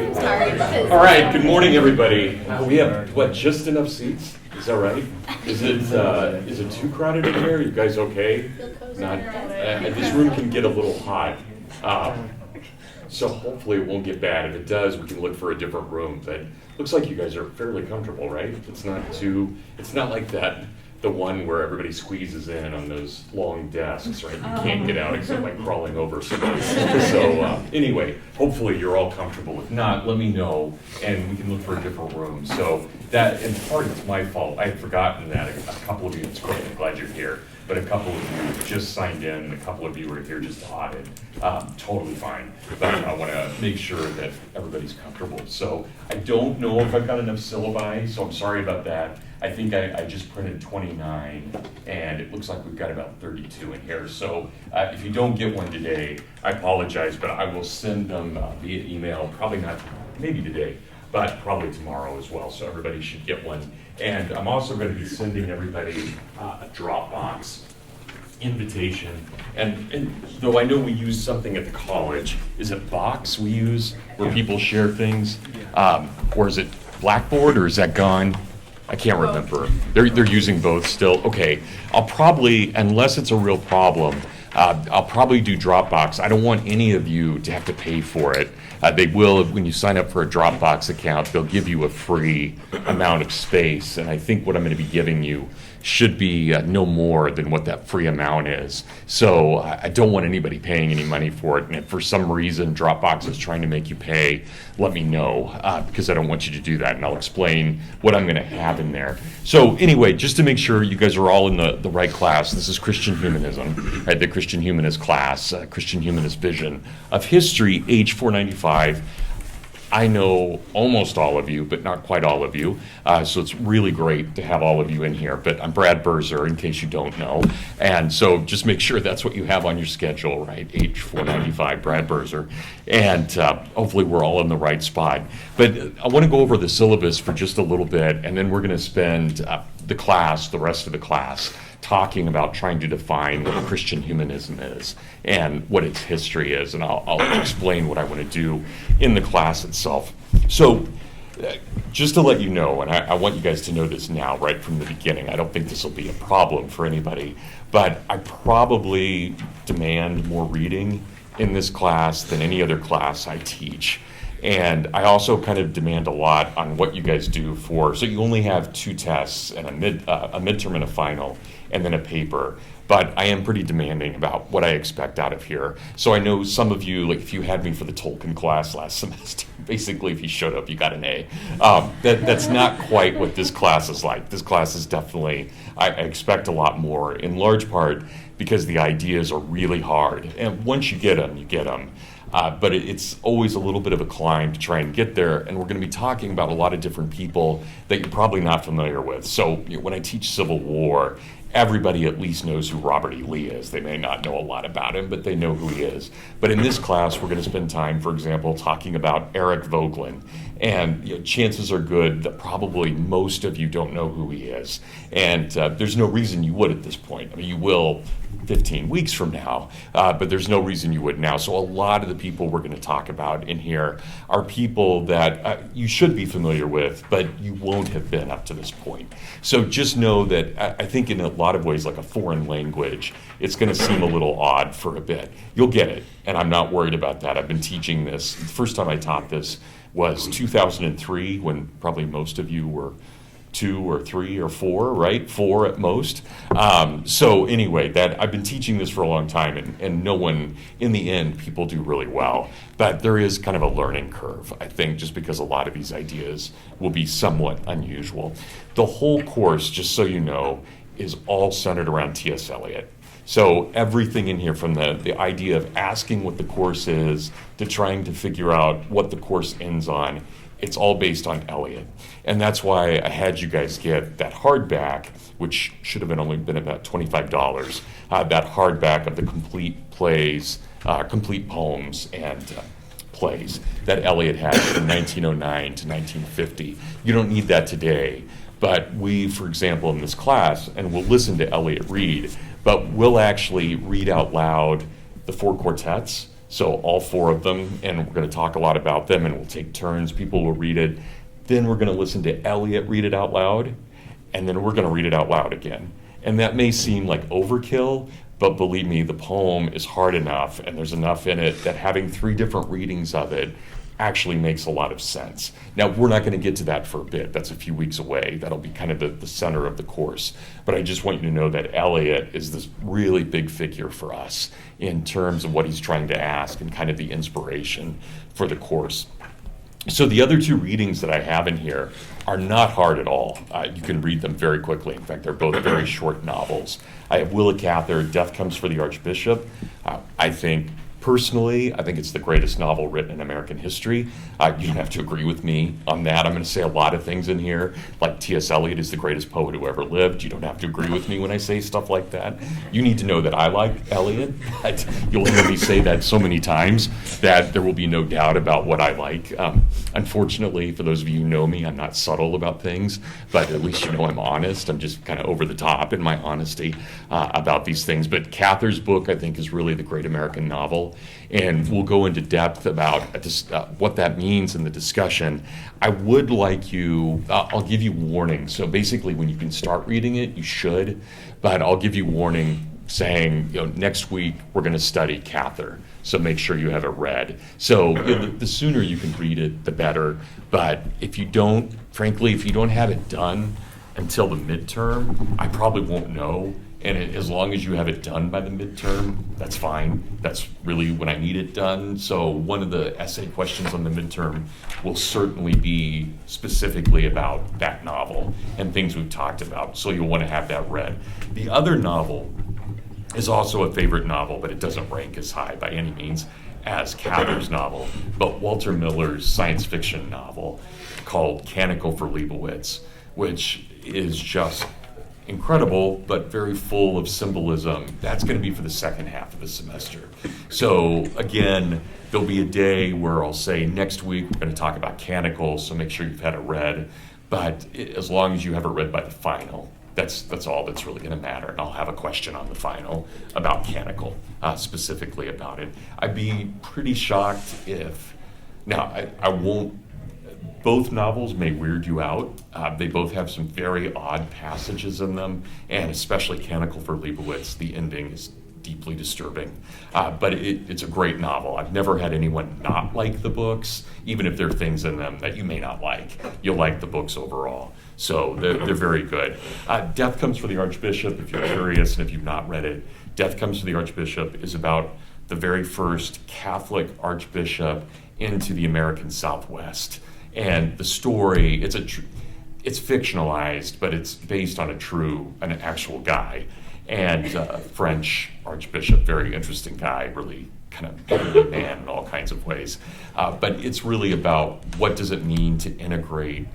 All right, good morning, everybody. We have, just enough seats? Is that right? Is it too crowded in here? You guys okay? Not, this room can get a little hot. So hopefully it won't get bad. If it does, we can look for a different room. But looks like you guys are fairly comfortable, right? It's not like that, the one where everybody squeezes in on those long desks, right? You can't get out except by crawling over somebody. So anyway, hopefully you're all comfortable. If not, let me know and we can look for a different room. So that, in part, it's my fault. I had forgotten that. A couple of you, it's great, I'm glad you're here. But a couple of you just signed in, and a couple of you are here just to audit. Totally fine. But I want to make sure that everybody's comfortable. So I don't know if I've got enough syllabi, so I'm sorry about that. I think I just printed 29, and it looks like we've got about 32 in here. So if you don't get one today, I apologize, but I will send them via email, probably not, maybe today, but probably tomorrow as well. So everybody should get one. And I'm also going to be sending everybody a Dropbox invitation. And though I know we use something at the college, is it Box we use where people share things? Or is it Blackboard, or is that gone? I can't remember. They're using both still. Okay, I'll probably, unless it's a real problem, I'll probably do Dropbox. I don't want any of you to have to pay for it. They will, when you sign up for a Dropbox account, they'll give you a free amount of space. And I think what I'm going to be giving you should be no more than what that free amount is. So I don't want anybody paying any money for it. And if for some reason Dropbox is trying to make you pay, let me know, because I don't want you to do that. And I'll explain what I'm going to have in there. So anyway, just to make sure you guys are all in the right class, this is Christian Humanism, right? The Christian Humanist class, Christian Humanist vision of history, age 495. I know almost all of you, but not quite all of you. So it's really great to have all of you in here. But I'm Brad Berzer, in case you don't know. And so just make sure that's what you have on your schedule, right? Age 495, Brad Berzer. And hopefully we're all in the right spot. But I want to go over the syllabus for just a little bit, and then we're going to spend the rest of the class, talking about trying to define what Christian humanism is and what its history is, and I'll explain what I want to do in the class itself. So just to let you know, and I want you guys to know this now right from the beginning, I don't think this will be a problem for anybody, but I probably demand more reading in this class than any other class I teach. And I also kind of demand a lot on what you guys do so you only have 2 tests and a midterm and a final, and then a paper. But I am pretty demanding about what I expect out of here. So I know some of you, like if you had me for the Tolkien class last semester, basically if you showed up, you got an A. That's not quite what this class is like. This class is definitely, I expect a lot more, in large part because the ideas are really hard. And once you get them, you get them. But it's always a little bit of a climb to try and get there, and we're going to be talking about a lot of different people that you're probably not familiar with. So when I teach Civil War, everybody at least knows who Robert E. Lee is. They may not know a lot about him, but they know who he is. But in this class, we're going to spend time, for example, talking about Eric Voegelin. And chances are good that probably most of you don't know who he is. And there's no reason you would at this point. I mean, you will 15 weeks from now, but there's no reason you would now. So a lot of the people we're going to talk about in here are people that you should be familiar with, but you won't have been up to this point. So just know that I think in a lot of ways, like a foreign language, it's going to seem a little odd for a bit. You'll get it, and I'm not worried about that. I've been teaching this. The first time I taught this was 2003, when probably most of you were 2 or 3 or 4, right? 4 at most. So anyway, I've been teaching this for a long time, and no one, in the end, people do really well. But there is kind of a learning curve, I think, just because a lot of these ideas will be somewhat unusual. The whole course, just so you know, is all centered around T.S. Eliot. So everything in here, from the idea of asking what the course is to trying to figure out what the course ends on, it's all based on Eliot. And that's why I had you guys get that hardback, which should have only been about $25, that hardback of the complete plays, complete poems and plays that Eliot had from 1909 to 1950. You don't need that today. But we, for example, in this class, and we'll listen to Eliot read, but we'll actually read out loud the 4 quartets So all 4 of them, and we're going to talk a lot about them, and we'll take turns. People will read it. Then we're going to listen to Eliot read it out loud, and then we're going to read it out loud again. And that may seem like overkill, but believe me, the poem is hard enough, and there's enough in it that having 3 different readings of it actually makes a lot of sense. Now, we're not going to get to that for a bit. That's a few weeks away. That'll be kind of the center of the course. But I just want you to know that Eliot is this really big figure for us in terms of what he's trying to ask and kind of the inspiration for the course. So the other 2 readings that I have in here are not hard at all. You can read them very quickly. In fact, they're both very short novels. I have Willa Cather, Death Comes for the Archbishop. Personally, I think it's the greatest novel written in American history. You don't have to agree with me on that. I'm going to say a lot of things in here, like T.S. Eliot is the greatest poet who ever lived. You don't have to agree with me when I say stuff like that. You need to know that I like Eliot. You'll hear me say that so many times that there will be no doubt about what I like. Unfortunately, for those of you who know me, I'm not subtle about things, but at least you know I'm honest. I'm just kind of over the top in my honesty about these things. But Cather's book, I think, is really the great American novel. And we'll go into depth about what that means in the discussion. I would like you, I'll give you warning. So basically, when you can start reading it, you should, but I'll give you warning saying, next week we're going to study Cather. So make sure you have it read. So the sooner you can read it, the better. But if you don't have it done until the midterm, I probably won't know. And as long as you have it done by the midterm, that's fine. That's really when I need it done. So one of the essay questions on the midterm will certainly be specifically about that novel and things we've talked about. So you'll want to have that read. The other novel is also a favorite novel, but it doesn't rank as high by any means as Cather's novel, but Walter Miller's science fiction novel called Canticle for Leibowitz, which is just incredible, but very full of symbolism. That's going to be for the second half of the semester. So again, there'll be a day where I'll say next week we're going to talk about Canticle, so make sure you've had it read. But as long as you have it read by the final, that's all that's really going to matter. And I'll have a question on the final about Canticle, specifically about it. I'd be pretty shocked if, now I won't, both novels may weird you out. They both have some very odd passages in them, and especially Canticle for Leibowitz, the ending is deeply disturbing. But it's a great novel. I've never had anyone not like the books, even if there are things in them that you may not like. You'll like the books overall. So they're very good. Death Comes for the Archbishop, if you're curious and if you've not read it, Death Comes for the Archbishop is about the very first Catholic archbishop into the American Southwest. And the story, it's fictionalized, but it's based on an actual guy. And French archbishop, very interesting guy, really kind of godly man in all kinds of ways. But it's really about what does it mean to integrate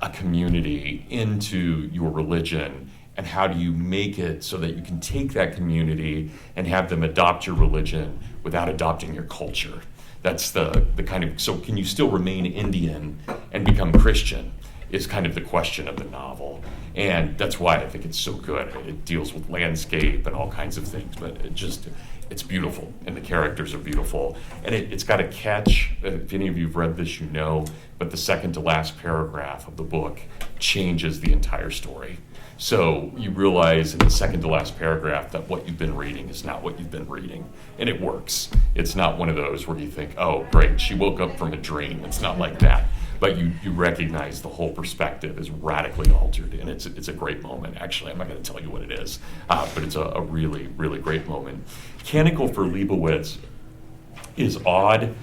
a community into your religion, and how do you make it so that you can take that community and have them adopt your religion without adopting your culture. That's the kind of, so can you still remain Indian and become Christian is kind of the question of the novel. And that's why I think it's so good. It deals with landscape and all kinds of things, but it's beautiful, and the characters are beautiful. And it's got a catch. If any of you have read this, you know, but the second to last paragraph of the book changes the entire story. So you realize in the second to last paragraph that what you've been reading is not what you've been reading. And it works. It's not one of those where you think, oh, great, she woke up from a dream. It's not like that. But you recognize the whole perspective is radically altered, and it's a great moment. Actually, I'm not going to tell you what it is, but it's a really, really great moment. Canticle for Leibowitz is odd.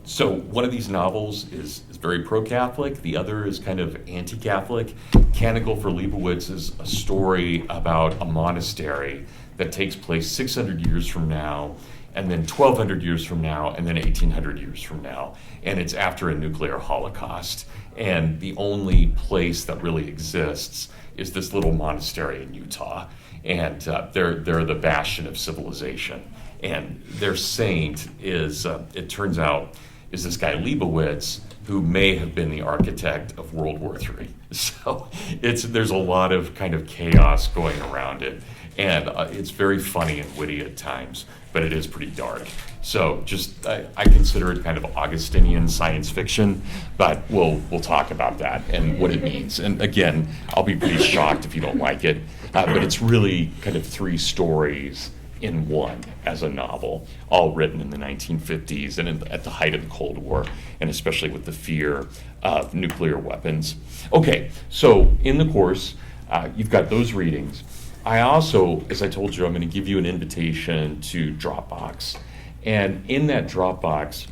So one of these novels is very pro-Catholic. The other is kind of anti-Catholic. Canticle for Leibowitz is a story about a monastery that takes place 600 years from now, and then 1,200 years from now, and then 1,800 years from now. And it's after a nuclear holocaust. And the only place that really exists is this little monastery in Utah. And they're the bastion of civilization. And their saint is, it turns out, is this guy Leibowitz, who may have been the architect of World War III. So there's a lot of kind of chaos going around it. And it's very funny and witty at times, but it is pretty dark. So I consider it kind of Augustinian science fiction, but we'll talk about that and what it means. And again, I'll be pretty shocked if you don't like it, but it's really kind of 3 stories in one as a novel, all written in the 1950s and at the height of the Cold War, and especially with the fear of nuclear weapons. Okay, so in the course, you've got those readings. I also, as I told you, I'm going to give you an invitation to Dropbox. And in that Dropbox,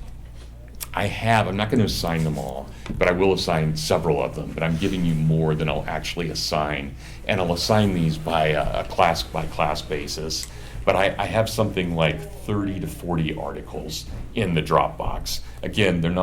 I'm not going to assign them all, but I will assign several of them, but I'm giving you more than I'll actually assign. And I'll assign these by a class-by-class basis. But I have something like 30 to 40 articles in the Dropbox. Again, I'm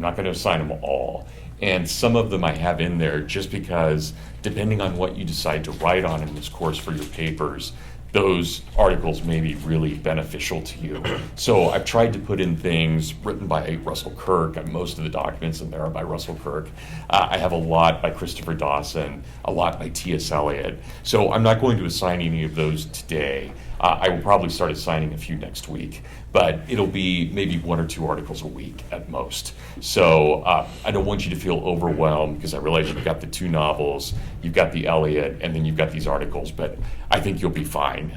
not going to assign them all. And some of them I have in there just because, depending on what you decide to write on in this course for your papers, those articles may be really beneficial to you. So I've tried to put in things written by Russell Kirk. Most of the documents in there are by Russell Kirk. I have a lot by Christopher Dawson, a lot by T.S. Eliot. So I'm not going to assign any of those today. I will probably start assigning a few next week, but it'll be maybe 1 or 2 articles a week at most. So I don't want you to feel overwhelmed because I realize you've got the 2 novels, you've got the Eliot, and then you've got these articles, but I think you'll be fine.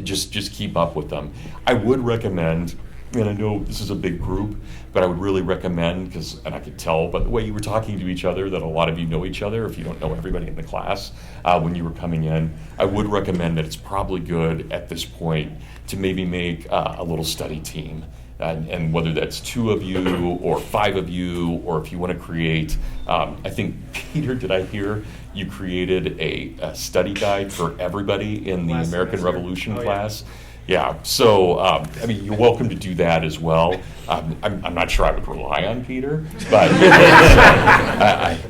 Just keep up with them. I would recommend, and I know this is a big group, but I would really recommend, and I could tell by the way you were talking to each other that a lot of you know each other if you don't know everybody in the class when you were coming in. I would recommend that it's probably good at this point to maybe make a little study team. And whether that's 2 of you or 5 of you, or if you want to create, I think, Peter, did I hear you created a study guide for everybody in the American Revolution class? Yeah, so you're welcome to do that as well. I'm not sure I would rely on Peter, but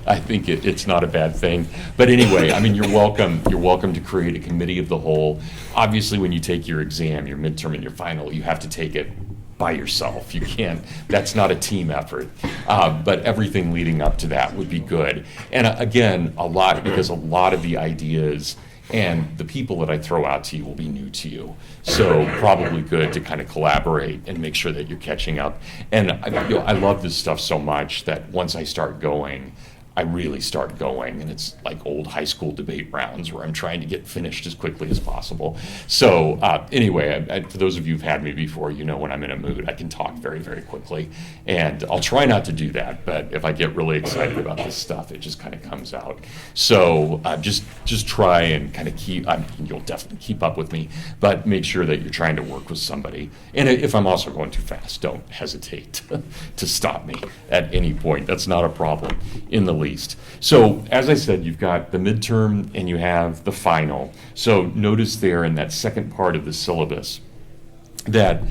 I think it's not a bad thing. But anyway, you're welcome. You're welcome to create a committee of the whole. Obviously, when you take your exam, your midterm and your final, you have to take it by yourself. You can't. That's not a team effort. But everything leading up to that would be good. And again, because a lot of the ideas and the people that I throw out to you will be new to you. So probably good to kind of collaborate and make sure that you're catching up. And I love this stuff so much that once I start going, I really start going, and it's like old high school debate rounds where I'm trying to get finished as quickly as possible. So anyway, for those of you who've had me before, you know when I'm in a mood, I can talk very, very quickly. And I'll try not to do that, but if I get really excited about this stuff, it just kind of comes out. So just try and kind of you'll definitely keep up with me, but make sure that you're trying to work with somebody. And if I'm also going too fast, don't hesitate to stop me at any point. That's not a problem in the least. So as I said, you've got the midterm and you have the final. So notice there in that second part of the syllabus that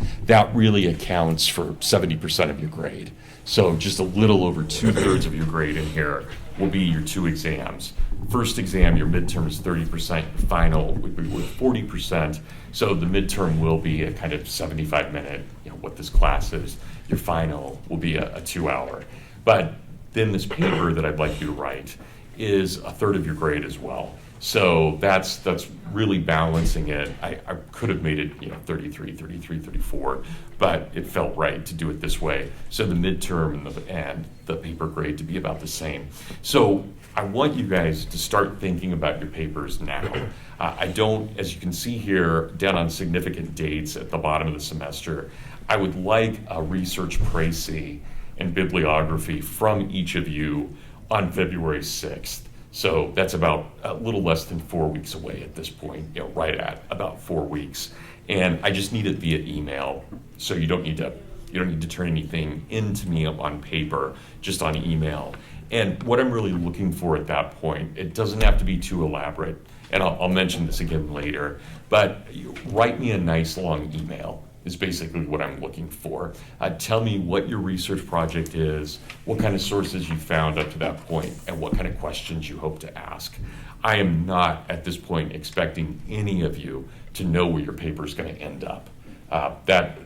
really accounts for 70% of your grade. So just a little over 2/3 of your grade in here will be your 2 exams. First exam, your midterm is 30%, your final would be worth 40%. So the midterm will be a kind of 75-minute, what this class is. Your final will be a 2-hour. But then this paper that I'd like you to write is 1/3 of your grade as well. So that's really balancing it. I could have made it 33, 34, but it felt right to do it this way. So the midterm and the paper grade to be about the same. So I want you guys to start thinking about your papers now. I don't, as you can see here, down on significant dates at the bottom of the semester, I would like a research précis and bibliography from each of you on February 6th. So that's about a little less than 4 weeks away at this point, right at about 4 weeks. And I just need it via email, so you don't need to turn anything into me on paper, just on email. And what I'm really looking for at that point, it doesn't have to be too elaborate, and I'll mention this again later, but write me a nice long email is basically what I'm looking for. Tell me what your research project is, what kind of sources you found up to that point, and what kind of questions you hope to ask. I am not, at this point, expecting any of you to know where your paper is going to end up. That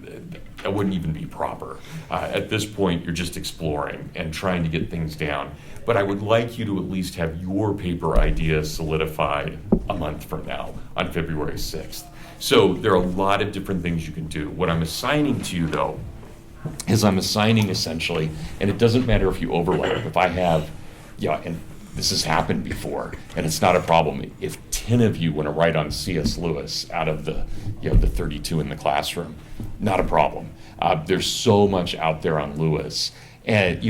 wouldn't even be proper. At this point, you're just exploring and trying to get things down. But I would like you to at least have your paper idea solidified a month from now, on February 6th. So there are a lot of different things you can do. What I'm assigning to you, though, is I'm assigning essentially, and it doesn't matter if you overlap. If I have, and this has happened before, and it's not a problem. If 10 of you want to write on C.S. Lewis out of the 32 in the classroom, not a problem. There's so much out there on Lewis. And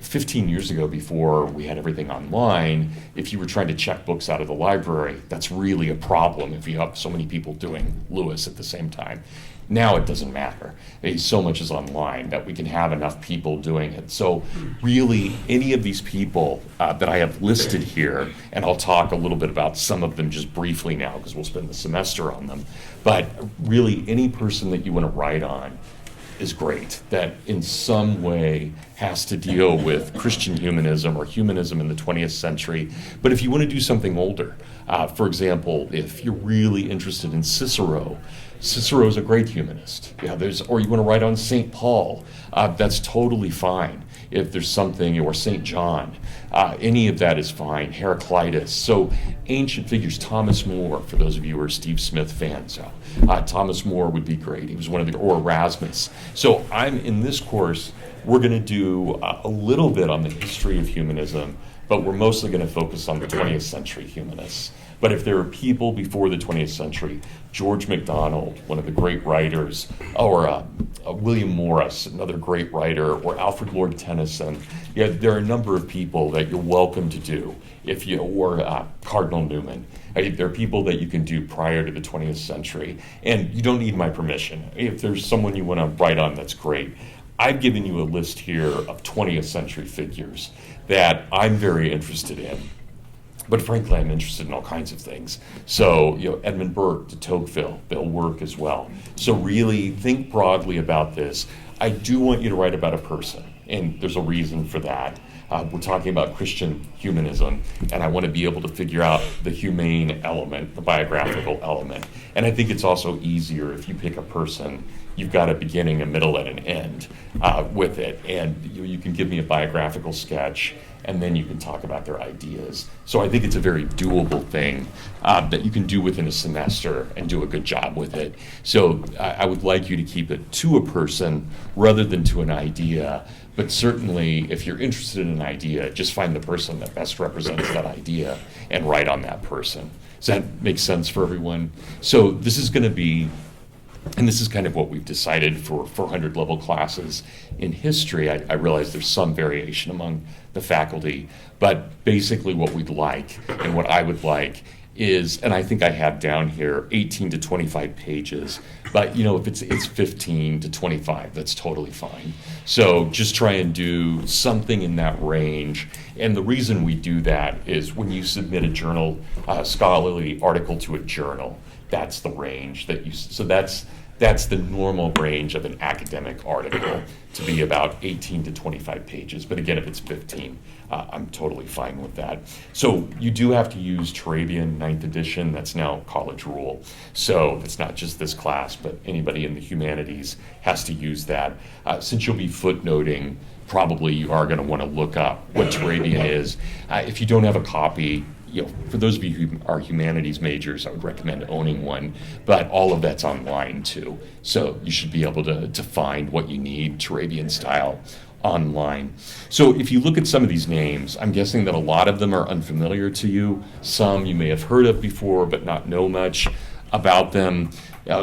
15 years ago, before we had everything online, if you were trying to check books out of the library, that's really a problem if you have so many people doing Lewis at the same time. Now it doesn't matter. So much is online that we can have enough people doing it. So really, any of these people that I have listed here, and I'll talk a little bit about some of them just briefly now because we'll spend the semester on them, but really any person that you want to write on is great, that in some way has to deal with Christian humanism or humanism in the 20th century. But if you want to do something older, for example, if you're really interested in Cicero, Cicero's a great humanist. Or you want to write on St. Paul, that's totally fine. If there's something, or St. John, any of that is fine. Heraclitus. So ancient figures, Thomas More, for those of you who are Steve Smith fans, Thomas More would be great. He was one of the, or Erasmus. So in this course, we're going to do a little bit on the history of humanism, but we're mostly going to focus on the 20th century humanists. But if there are people before the 20th century, George MacDonald, one of the great writers, or William Morris, another great writer, or Alfred Lord Tennyson, there are a number of people that you're welcome to do, or Cardinal Newman. There are people that you can do prior to the 20th century, and you don't need my permission. If there's someone you want to write on, that's great. I've given you a list here of 20th century figures that I'm very interested in. But frankly, I'm interested in all kinds of things. So, Edmund Burke de Tocqueville, they'll work as well. So really think broadly about this. I do want you to write about a person, and there's a reason for that. We're talking about Christian humanism, and I want to be able to figure out the humane element, the biographical element. And I think it's also easier if you pick a person, you've got a beginning, a middle, and an end with it. And you can give me a biographical sketch, and then you can talk about their ideas. So I think it's a very doable thing that you can do within a semester and do a good job with it. So I would like you to keep it to a person rather than to an idea. But certainly, if you're interested in an idea, just find the person that best represents that idea and write on that person. Does that make sense for everyone? So this is going to be, and this is kind of what we've decided for 400 level classes in history. I realize there's some variation among the faculty, but basically what we'd like and what I would like is, and I think I have down here, 18 to 25 pages. But if it's 15 to 25, that's totally fine. So just try and do something in that range. And the reason we do that is when you submit a journal, scholarly article to a journal, that's the range that so that's the normal range of an academic article, to be about 18 to 25 pages. But again, if it's 15, I'm totally fine with that. So you do have to use Turabian 9th edition. That's now college rule. So it's not just this class, but anybody in the humanities has to use that. Since you'll be footnoting, probably you are going to want to look up what Turabian is. If you don't have a copy, for those of you who are humanities majors, I would recommend owning one, but all of that's online too. So you should be able to find what you need, Turabian style, online. So if you look at some of these names, I'm guessing that a lot of them are unfamiliar to you. Some you may have heard of before, but not know much about them.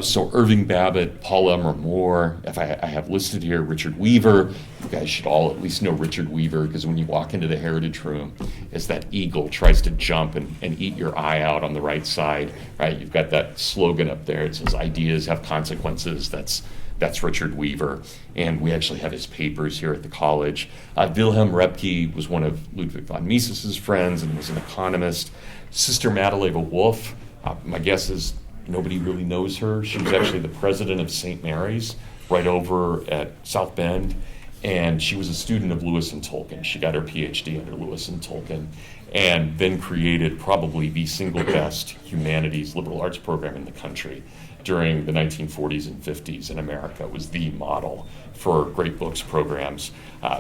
So Irving Babbitt, Paul Elmer Moore, if I have listed here Richard Weaver. You guys should all at least know Richard Weaver, because when you walk into the Heritage Room, as that eagle tries to jump and eat your eye out on the right side, right? You've got that slogan up there. It says, "Ideas have consequences." That's Richard Weaver, and we actually have his papers here at the college. Wilhelm Röpke was one of Ludwig von Mises's friends and was an economist. Sister Madeleva Wolff, my guess is nobody really knows her. She was actually the president of St. Mary's right over at South Bend, and she was a student of Lewis and Tolkien. She got her PhD under Lewis and Tolkien, and then created probably the single best humanities liberal arts program in the country. during the 1940s and 50s in America. It was the model for great books programs.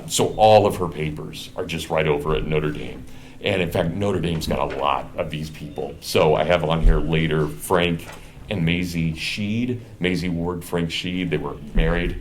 So all of her papers are just right over at Notre Dame. And in fact, Notre Dame's got a lot of these people. So I have on here later Frank and Maisie Sheed, Maisie Ward, Frank Sheed. They were married.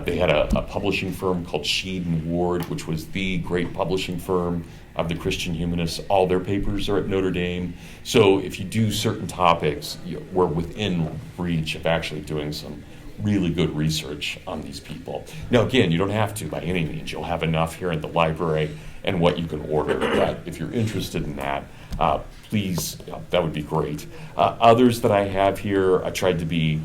They had a publishing firm called Sheed and Ward, which was the great publishing firm of the Christian Humanists. All their papers are at Notre Dame. So if you do certain topics, we're within reach of actually doing some really good research on these people. Now, again, you don't have to by any means. You'll have enough here at the library and what you can order. But if you're interested in that, please, that would be great. Others that I have here, I tried to be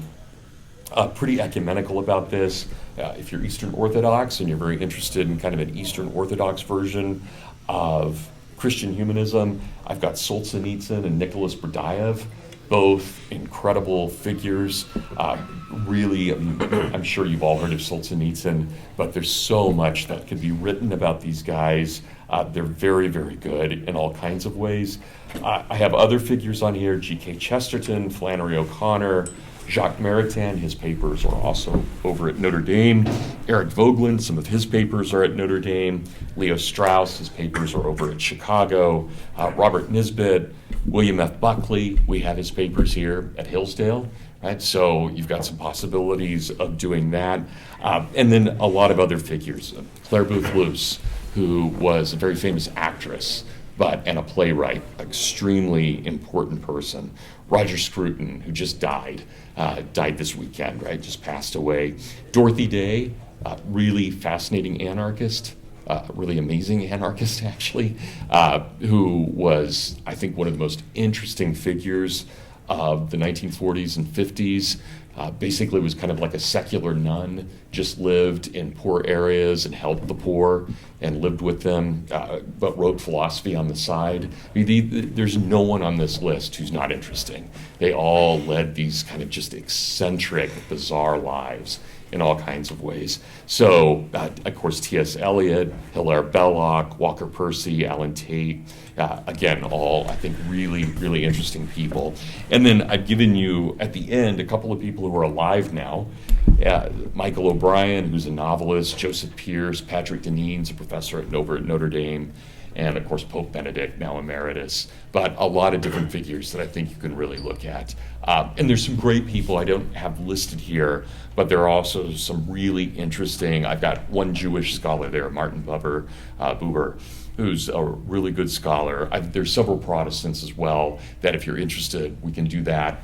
pretty ecumenical about this. If you're Eastern Orthodox and you're very interested in kind of an Eastern Orthodox version of Christian humanism, I've got Solzhenitsyn and Nicholas Berdyaev, both incredible figures. Really, I'm sure you've all heard of Solzhenitsyn, but there's so much that could be written about these guys. They're very, very good in all kinds of ways. I have other figures on here, G.K. Chesterton, Flannery O'Connor, Jacques Maritain, his papers are also over at Notre Dame. Eric Voegelin, some of his papers are at Notre Dame. Leo Strauss, his papers are over at Chicago. Robert Nisbet, William F. Buckley, we have his papers here at Hillsdale, right? So you've got some possibilities of doing that. And then a lot of other figures. Claire Booth Luce, who was a very famous actress, and a playwright, extremely important person. Roger Scruton, who just died this weekend, right? Just passed away. Dorothy Day, really fascinating anarchist, really amazing anarchist, actually, who was, I think, one of the most interesting figures of the 1940s and 50s. Basically was kind of like a secular nun, just lived in poor areas and helped the poor and lived with them, but wrote philosophy on the side. I mean, there's no one on this list who's not interesting. They all led these kind of just eccentric, bizarre lives in all kinds of ways. So, of course, T.S. Eliot, Hilaire Belloc, Walker Percy, Alan Tate, again, all, I think, really, really interesting people. And then I've given you, at the end, a couple of people who are alive now. Michael O'Brien, who's a novelist, Joseph Pierce, Patrick Deneen's a professor over at Notre Dame, and of course Pope Benedict, now emeritus. But a lot of different figures that I think you can really look at. And there's some great people I don't have listed here, but there are also some really interesting, I've got one Jewish scholar there, Martin Buber, who's a really good scholar. There's several Protestants as well that if you're interested, we can do that.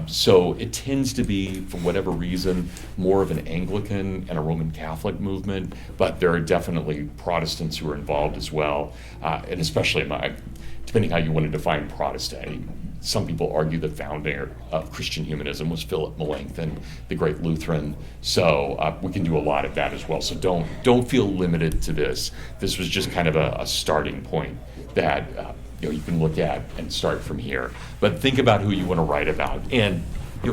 So it tends to be, for whatever reason, more of an Anglican and a Roman Catholic movement, but there are definitely Protestants who are involved as well, and especially depending how you want to define Protestant. Some people argue the founder of Christian humanism was Philip Melanchthon, the great Lutheran. So we can do a lot of that as well. So don't feel limited to this. This was just kind of a starting point that you can look at and start from here. But think about who you want to write about, and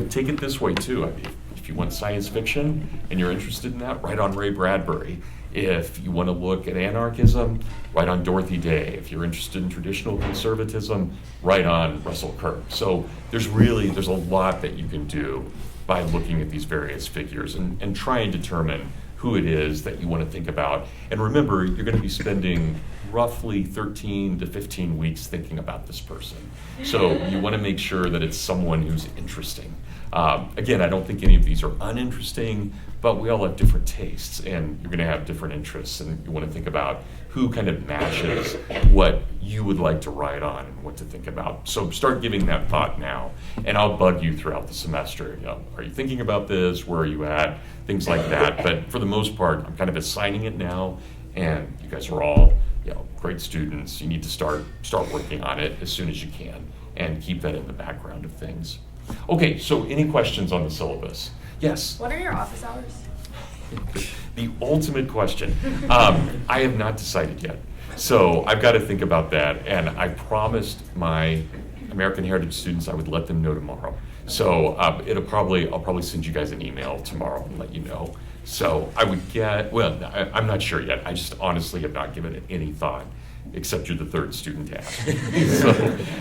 take it this way too. I mean, if you want science fiction and you're interested in that, write on Ray Bradbury. If you want to look at anarchism, write on Dorothy Day. If you're interested in traditional conservatism, write on Russell Kirk. So there's a lot that you can do by looking at these various figures and try and determine who it is that you want to think about. And remember, you're going to be spending roughly 13 to 15 weeks thinking about this person. So you want to make sure that it's someone who's interesting. Again, I don't think any of these are uninteresting, but we all have different tastes, and you're going to have different interests, and you want to think about who kind of matches what you would like to write on and what to think about. So start giving that thought now, and I'll bug you throughout the semester. Are you thinking about this? Where are you at? Things like that. But for the most part, I'm kind of assigning it now, and you guys are all great students. You need to start working on it as soon as you can, and keep that in the background of things. Okay, so any questions on the syllabus? Yes? What are your office hours? The ultimate question. I have not decided yet. So I've got to think about that, and I promised my American Heritage students I would let them know tomorrow. So I'll probably send you guys an email tomorrow and let you know. So I would I'm not sure yet. I just honestly have not given it any thought, except you're the third student to ask.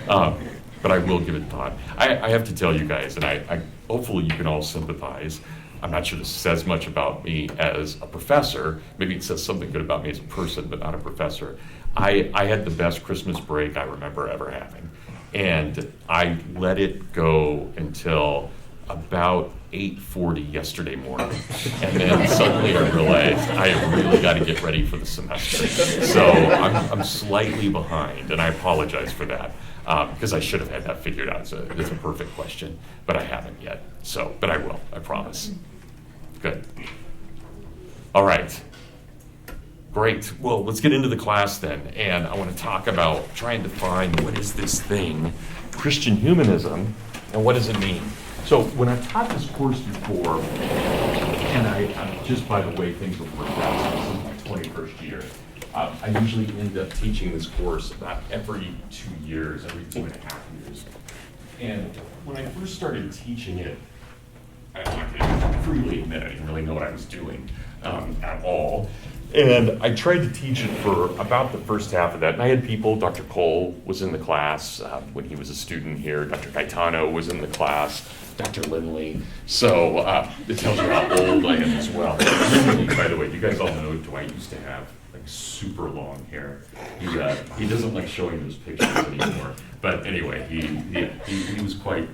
So, but I will give it thought. I have to tell you guys, and I hopefully you can all sympathize. I'm not sure this says much about me as a professor. Maybe it says something good about me as a person, but not a professor. I had the best Christmas break I remember ever having. And I let it go until about 8:40 yesterday morning. And then suddenly I realized I have really got to get ready for the semester. So I'm slightly behind, and I apologize for that. Because I should have had that figured out. It's a perfect question, but I haven't yet. So, but I will, I promise. Good. All right. Great. Well, let's get into the class then. And I want to talk about trying to find what is this thing, Christian humanism, and what does it mean? So when I've taught this course before, and I just by the way things have worked out, so this is my 21st year, I usually end up teaching this course about every 2 years, every 2.5 years. And when I first started teaching it, I can freely admit I didn't really know what I was doing at all. And I tried to teach it for about the first half of that. And I had people, Dr. Cole was in the class when he was a student here. Dr. Gaetano was in the class. Dr. Lindley. So it tells you how old I am as well. Lindley, by the way, you guys all know Dwight used to have super long hair. He doesn't like showing those pictures anymore. But anyway, he was quite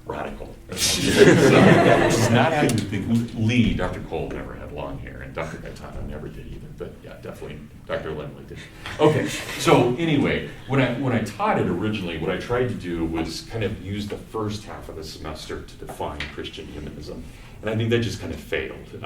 radical. So, this is not how you think. Lee, Dr. Cole never had long hair, and Dr. Gaetano never did either. But yeah, definitely Dr. Lindley did. Okay, so anyway, when I taught it originally, what I tried to do was kind of use the first half of the semester to define Christian humanism. And I think that just kind of failed.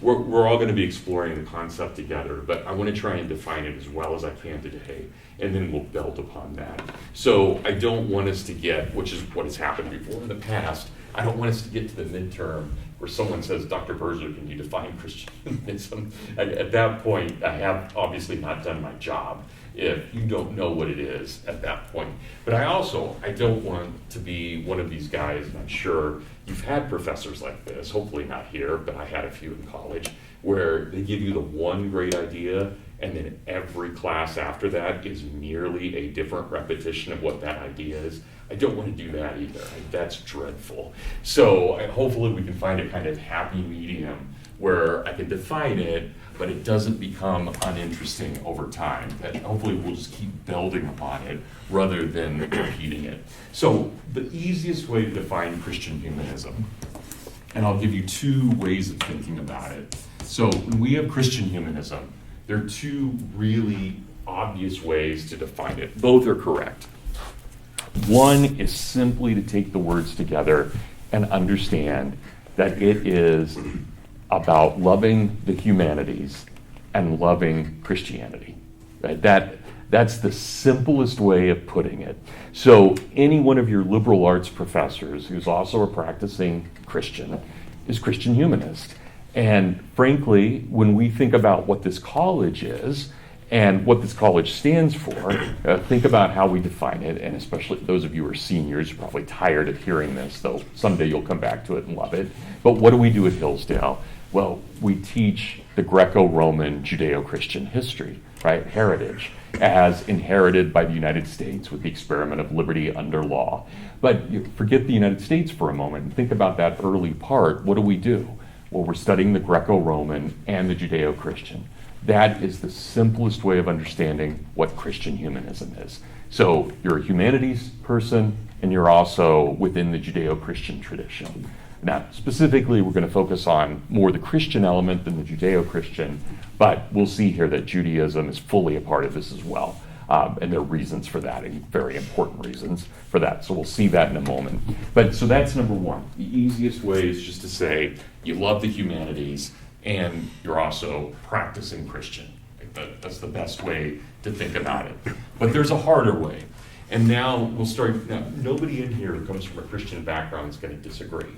We're all going to be exploring the concept together, but I want to try and define it as well as I can today, and then we'll build upon that. So I don't want us to get, which is what has happened before in the past, I don't want us to get to the midterm where someone says, Dr. Berger, can you define Christian humanism? At that point, I have obviously not done my job if you don't know what it is at that point. But I don't want to be one of these guys, and I'm sure you've had professors like this, hopefully not here, but I had a few in college, where they give you the one great idea, and then every class after that is merely a different repetition of what that idea is. I don't want to do that either. That's dreadful. So hopefully we can find a kind of happy medium where I can define it, but it doesn't become uninteresting over time. That hopefully we'll just keep building upon it rather than repeating it. So the easiest way to define Christian humanism, and I'll give you two ways of thinking about it. So when we have Christian humanism, there are two really obvious ways to define it. Both are correct. One is simply to take the words together and understand that it is about loving the humanities and loving Christianity. Right? That's the simplest way of putting it. So any one of your liberal arts professors who's also a practicing Christian is Christian humanist. And frankly, when we think about what this college is and what this college stands for, think about how we define it, and especially those of you who are seniors, you're probably tired of hearing this, though someday you'll come back to it and love it. But what do we do at Hillsdale? Well, we teach the Greco-Roman Judeo-Christian history, right? Heritage, as inherited by the United States with the experiment of liberty under law. But you forget the United States for a moment and think about that early part. What do? Well, we're studying the Greco-Roman and the Judeo-Christian. That is the simplest way of understanding what Christian humanism is. So you're a humanities person, and you're also within the Judeo-Christian tradition. Now, specifically, we're going to focus on more the Christian element than the Judeo-Christian, but we'll see here that Judaism is fully a part of this as well. And there are reasons for that, and very important reasons for that. So we'll see that in a moment. But so that's number one. The easiest way is just to say you love the humanities and you're also practicing Christian. That's the best way to think about it. But there's a harder way. And now we'll start. Now, nobody in here who comes from a Christian background is going to disagree.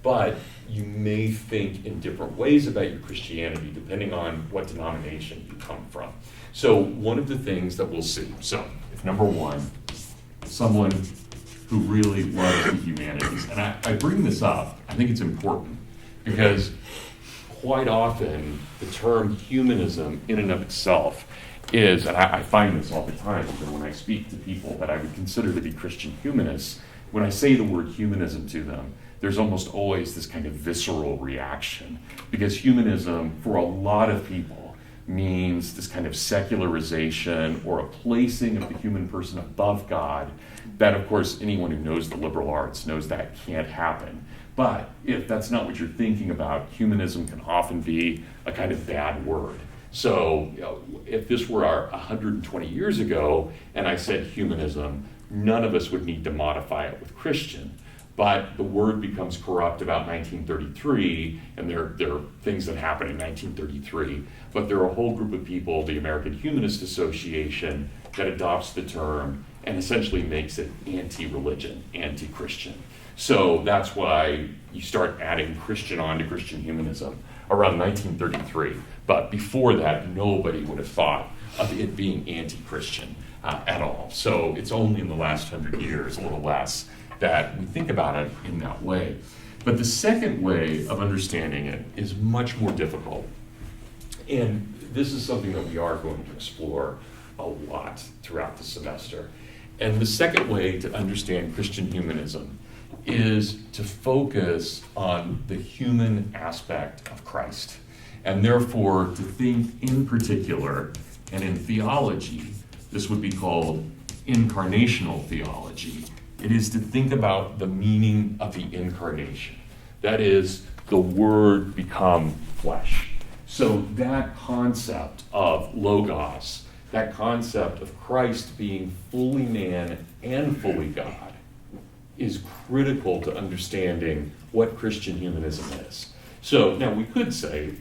But you may think in different ways about your Christianity depending on what denomination you come from. So one of the things that we'll see, so if number one, someone who really loves the humanities, and I bring this up, I think it's important, because quite often the term humanism in and of itself is, and I find this all the time, even when I speak to people that I would consider to be Christian humanists, when I say the word humanism to them, there's almost always this kind of visceral reaction, because humanism, for a lot of people, means this kind of secularization or a placing of the human person above God. That, of course, anyone who knows the liberal arts knows that can't happen. But if that's not what you're thinking about, humanism can often be a kind of bad word. So, if this were 120 years ago and I said humanism, none of us would need to modify it with Christian. But the word becomes corrupt about 1933, and there are things that happen in 1933. But there are a whole group of people, the American Humanist Association, that adopts the term and essentially makes it anti-religion, anti-Christian. So that's why you start adding Christian on to Christian humanism around 1933. But before that, nobody would have thought of it being anti-Christian at all. So it's only in the last 100 years, a little less, that we think about it in that way. But the second way of understanding it is much more difficult. And this is something that we are going to explore a lot throughout the semester. And the second way to understand Christian humanism is to focus on the human aspect of Christ. And therefore, to think in particular, and in theology, this would be called incarnational theology. It is to think about the meaning of the incarnation. That is, the Word become flesh. So that concept of logos, that concept of Christ being fully man and fully God, is critical to understanding what Christian humanism is. So now we could say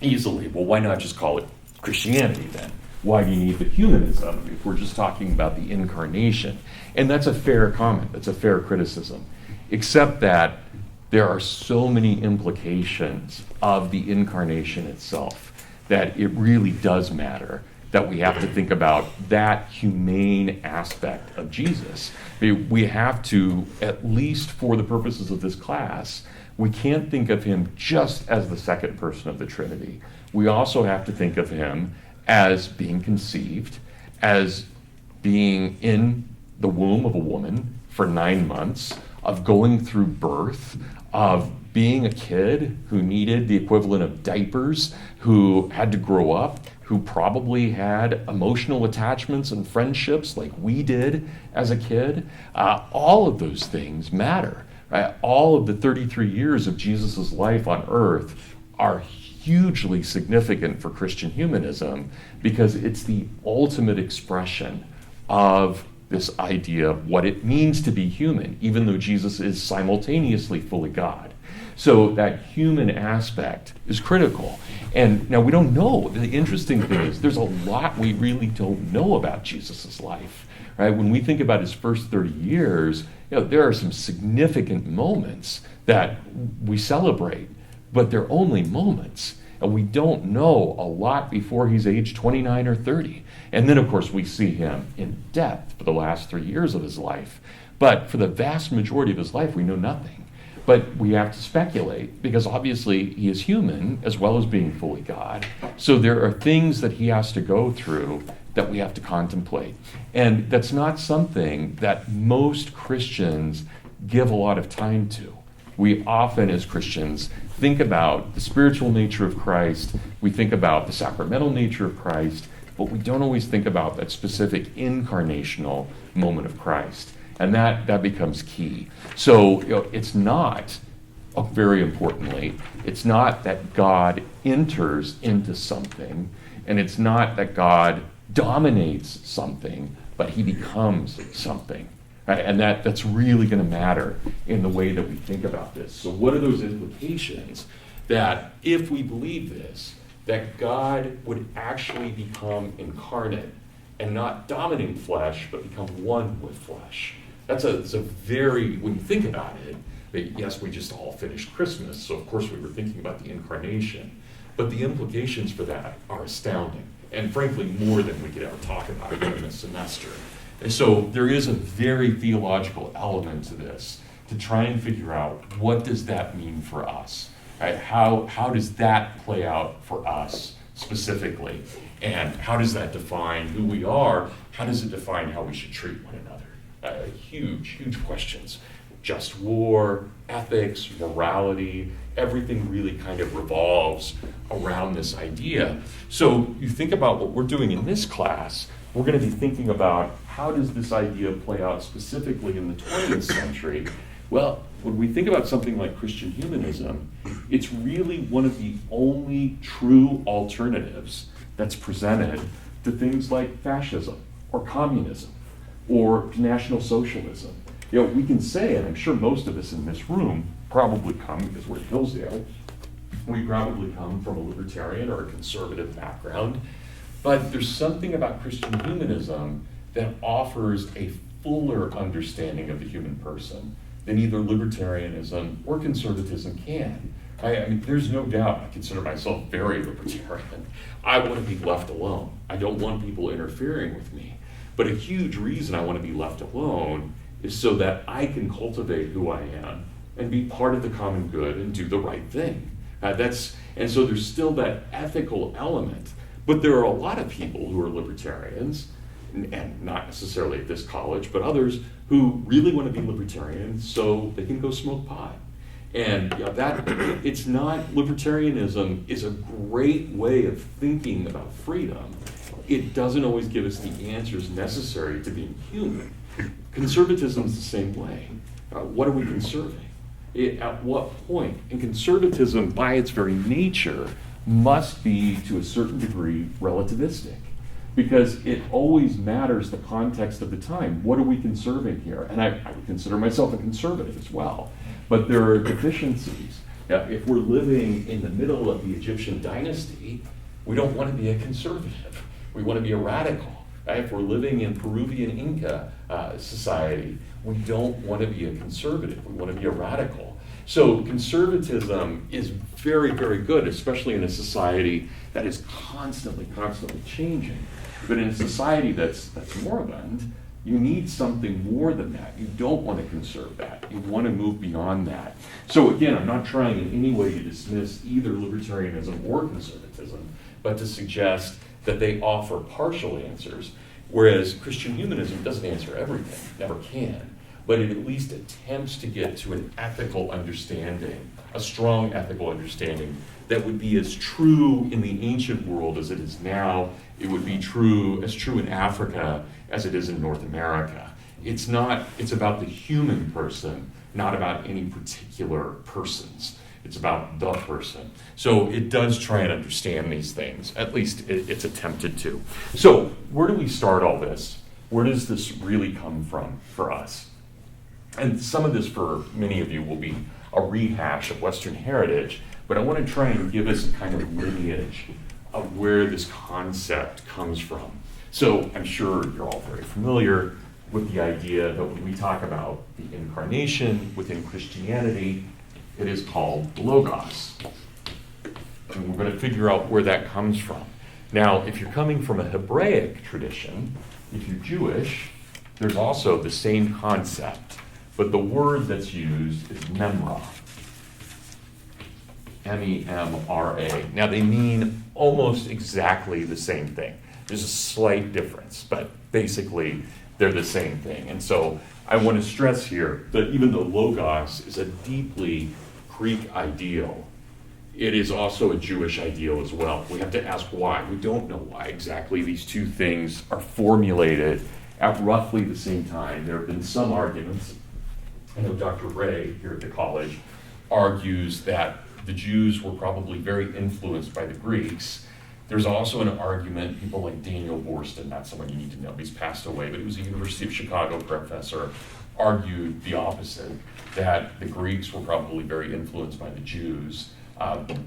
easily, well, why not just call it Christianity then? Why do you need the humanism if we're just talking about the incarnation? And that's a fair comment, that's a fair criticism, except that there are so many implications of the incarnation itself that it really does matter that we have to think about that humane aspect of Jesus. We have to, at least for the purposes of this class, we can't think of him just as the second person of the Trinity. We also have to think of him as being conceived, as being in the womb of a woman for 9 months, of going through birth, of being a kid who needed the equivalent of diapers, who had to grow up, who probably had emotional attachments and friendships like we did as a kid. All of those things matter, right? All of the 33 years of Jesus' life on earth are hugely significant for Christian humanism because it's the ultimate expression of this idea of what it means to be human, even though Jesus is simultaneously fully God. So that human aspect is critical. And now we don't know. The interesting thing is there's a lot we really don't know about Jesus' life, right? When we think about his first 30 years, there are some significant moments that we celebrate, but they're only moments. And we don't know a lot before he's age 29 or 30. And then, of course, we see him in depth for the last 3 years of his life. But for the vast majority of his life, we know nothing. But we have to speculate, because obviously he is human as well as being fully God. So there are things that he has to go through that we have to contemplate. And that's not something that most Christians give a lot of time to. We often, as Christians, think about the spiritual nature of Christ, we think about the sacramental nature of Christ, but we don't always think about that specific incarnational moment of Christ. And that becomes key. So it's not, very importantly, it's not that God enters into something, and it's not that God dominates something, but he becomes something. Right? And that's really going to matter in the way that we think about this. So what are those implications that if we believe this, that God would actually become incarnate and not dominate flesh, but become one with flesh? It's a very, when you think about it, yes, we just all finished Christmas, so of course we were thinking about the incarnation, but the implications for that are astounding, and frankly more than we could ever talk about in a semester. And so there is a very theological element to this, to try and figure out what does that mean for us, right? How does that play out for us specifically. And how does that define who we are? How does it define how we should treat one another? Huge questions. Just war, ethics, morality, everything really kind of revolves around this idea. So you think about what we're doing in this class, we're going to be thinking about how does this idea play out specifically in the 20th century. Well, when we think about something like Christian humanism, it's really one of the only true alternatives that's presented to things like fascism or communism or National Socialism. You know, we can say, and I'm sure most of us in this room probably come, because we're at Hillsdale, we probably come from a libertarian or a conservative background, but there's something about Christian humanism that offers a fuller understanding of the human person than either libertarianism or conservatism can. I mean, there's no doubt, I consider myself very libertarian. I want to be left alone. I don't want people interfering with me. But a huge reason I want to be left alone is so that I can cultivate who I am and be part of the common good and do the right thing. And so there's still that ethical element. But there are a lot of people who are libertarians, and not necessarily at this college, but others who really want to be libertarians so they can go smoke pot. And it's not, libertarianism is a great way of thinking about freedom. It doesn't always give us the answers necessary to being human. Conservatism is the same way. What are we conserving? At what point? And conservatism, by its very nature, must be, to a certain degree, relativistic, because it always matters the context of the time. What are we conserving here? And I would consider myself a conservative as well, but there are deficiencies. If we're living in the middle of the Egyptian dynasty, we don't want to be a conservative. We want to be a radical. If we're living in Peruvian Inca society, we don't want to be a conservative. We want to be a radical. So conservatism is very, very good, especially in a society that is constantly changing. But in a society that's moribund, you need something more than that. You don't want to conserve that. You want to move beyond that. So again, I'm not trying in any way to dismiss either libertarianism or conservatism, but to suggest that they offer partial answers, whereas Christian humanism doesn't answer everything, never can, but it at least attempts to get to an ethical understanding, a strong ethical understanding that would be as true in the ancient world as it is now. It would be as true in Africa as it is in North America. It's about the human person, not about any particular persons. It's about the person. So it does try and understand these things. At least it's attempted to. So where do we start all this? Where does this really come from for us? And some of this for many of you will be a rehash of Western heritage, but I want to try and give us a kind of lineage of where this concept comes from. So I'm sure you're all very familiar with the idea that when we talk about the incarnation within Christianity, it is called the Logos. And we're going to figure out where that comes from. Now, if you're coming from a Hebraic tradition, if you're Jewish, there's also the same concept, but the word that's used is memra. M-E-M-R-A. Now, they mean almost exactly the same thing. There's a slight difference, but basically they're the same thing. And so I want to stress here that even though Logos is a deeply Greek ideal, it is also a Jewish ideal as well. We have to ask why. We don't know why exactly these two things are formulated at roughly the same time. There have been some arguments. I know Dr. Ray here at the college argues that the Jews were probably very influenced by the Greeks. There's also an argument, people like Daniel Borston, not someone you need to know, he's passed away, but he was a University of Chicago professor, argued the opposite, that the Greeks were probably very influenced by the Jews.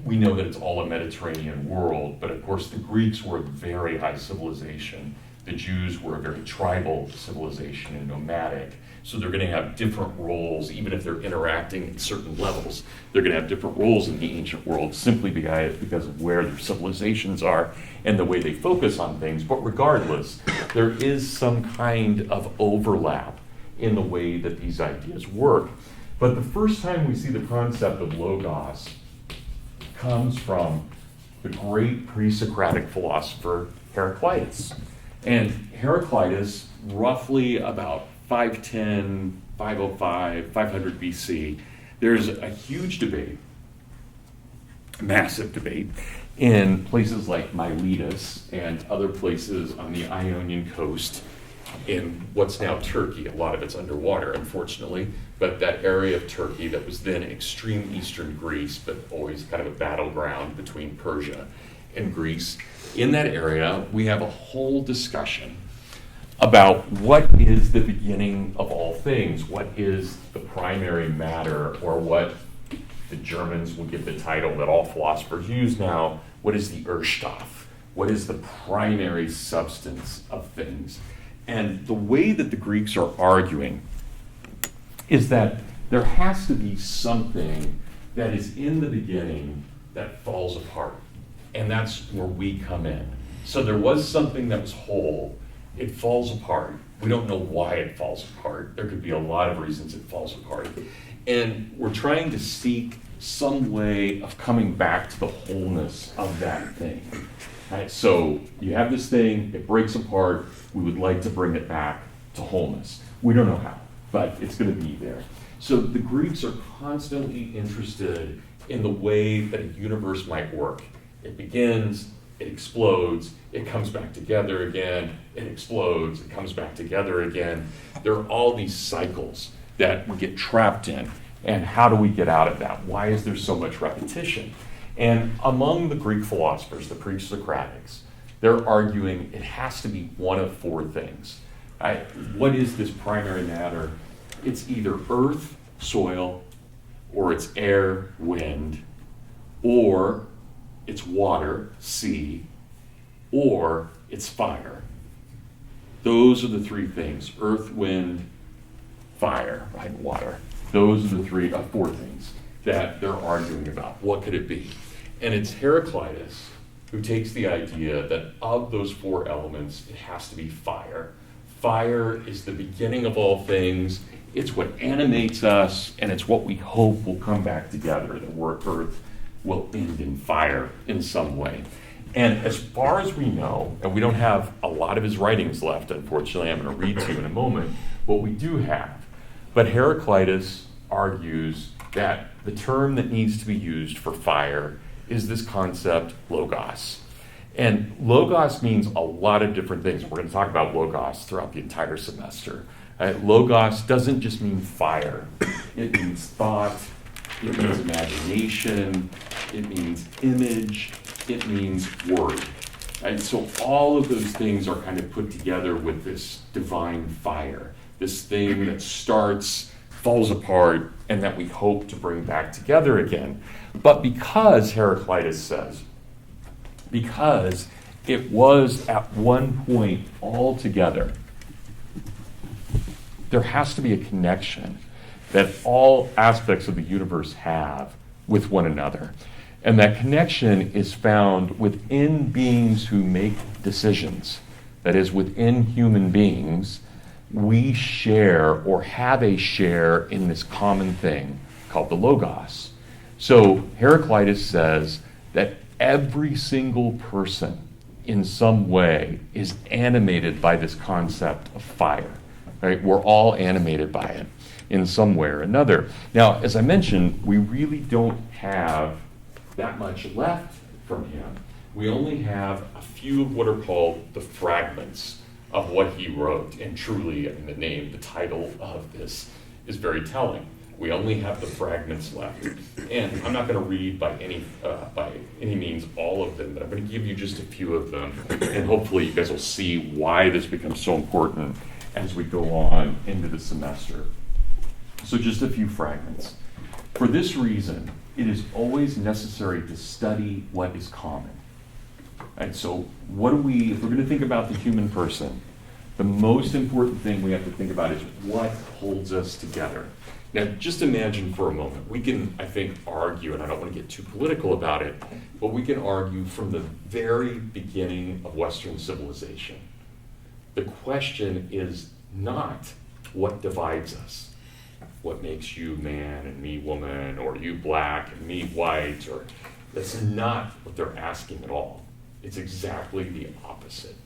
We know that it's all a Mediterranean world, but of course the Greeks were a very high civilization. The Jews were a very tribal civilization and nomadic. So they're going to have different roles, even if they're interacting at certain levels. They're going to have different roles in the ancient world simply because of where their civilizations are and the way they focus on things. But regardless, there is some kind of overlap in the way that these ideas work. But the first time we see the concept of Logos comes from the great pre-Socratic philosopher Heraclitus. And Heraclitus, roughly about 510, 505, 500 BC, there's a huge debate, massive debate, in places like Miletus and other places on the Ionian coast in what's now Turkey. A lot of it's underwater, unfortunately, but that area of Turkey that was then extreme eastern Greece, but always kind of a battleground between Persia and Greece. In that area, we have a whole discussion about what is the beginning of all things, what is the primary matter, or what the Germans will give the title that all philosophers use now, what is the Urstoff? What is the primary substance of things? And the way that the Greeks are arguing is that there has to be something that is in the beginning that falls apart. And that's where we come in. So there was something that was whole. It falls apart. We don't know why it falls apart. There could be a lot of reasons it falls apart. And we're trying to seek some way of coming back to the wholeness of that thing. Right? So you have this thing, it breaks apart, we would like to bring it back to wholeness. We don't know how, but it's going to be there. So the Greeks are constantly interested in the way that a universe might work. It begins, it explodes, it comes back together again, it explodes, it comes back together again. There are all these cycles that we get trapped in. And how do we get out of that? Why is there so much repetition? And among the Greek philosophers, the pre-Socratics, they're arguing it has to be one of four things. Right? What is this primary matter? It's either earth, soil, or it's air, wind, or it's water, sea, or it's fire. Those are the three things: earth, wind, fire, right? Water. Those are the four things that they're arguing about. What could it be? And it's Heraclitus who takes the idea that of those four elements, it has to be fire. Fire is the beginning of all things. It's what animates us, and it's what we hope will come back together, that earth will end in fire in some way. And as far as we know, and we don't have a lot of his writings left, unfortunately, I'm going to read to you in a moment, what we do have. But Heraclitus argues that the term that needs to be used for fire is this concept, logos. And logos means a lot of different things. We're going to talk about logos throughout the entire semester. Logos doesn't just mean fire. It means thought, it means imagination, it means image, it means word. And so all of those things are kind of put together with this divine fire, this thing that starts, falls apart, and that we hope to bring back together again. But because, Heraclitus says, because it was at one point all together, there has to be a connection that all aspects of the universe have with one another. And that connection is found within beings who make decisions. That is, within human beings, we share or have a share in this common thing called the logos. So Heraclitus says that every single person in some way is animated by this concept of fire. Right? We're all animated by it in some way or another. Now, as I mentioned, we really don't have that much left from him. We only have a few of what are called the fragments of what he wrote. And truly, I mean, the title of this is very telling. We only have the fragments left. And I'm not going to read by any means all of them, but I'm going to give you just a few of them. And hopefully you guys will see why this becomes so important as we go on into the semester. So just a few fragments. For this reason, it is always necessary to study what is common. And so if we're going to think about the human person, the most important thing we have to think about is what holds us together. Now, just imagine for a moment, we can, I think, argue, and I don't want to get too political about it, but we can argue from the very beginning of Western civilization. The question is not what divides us, what makes you man and me woman, or you black and me white, or That's not what they're asking at all. It's exactly the opposite.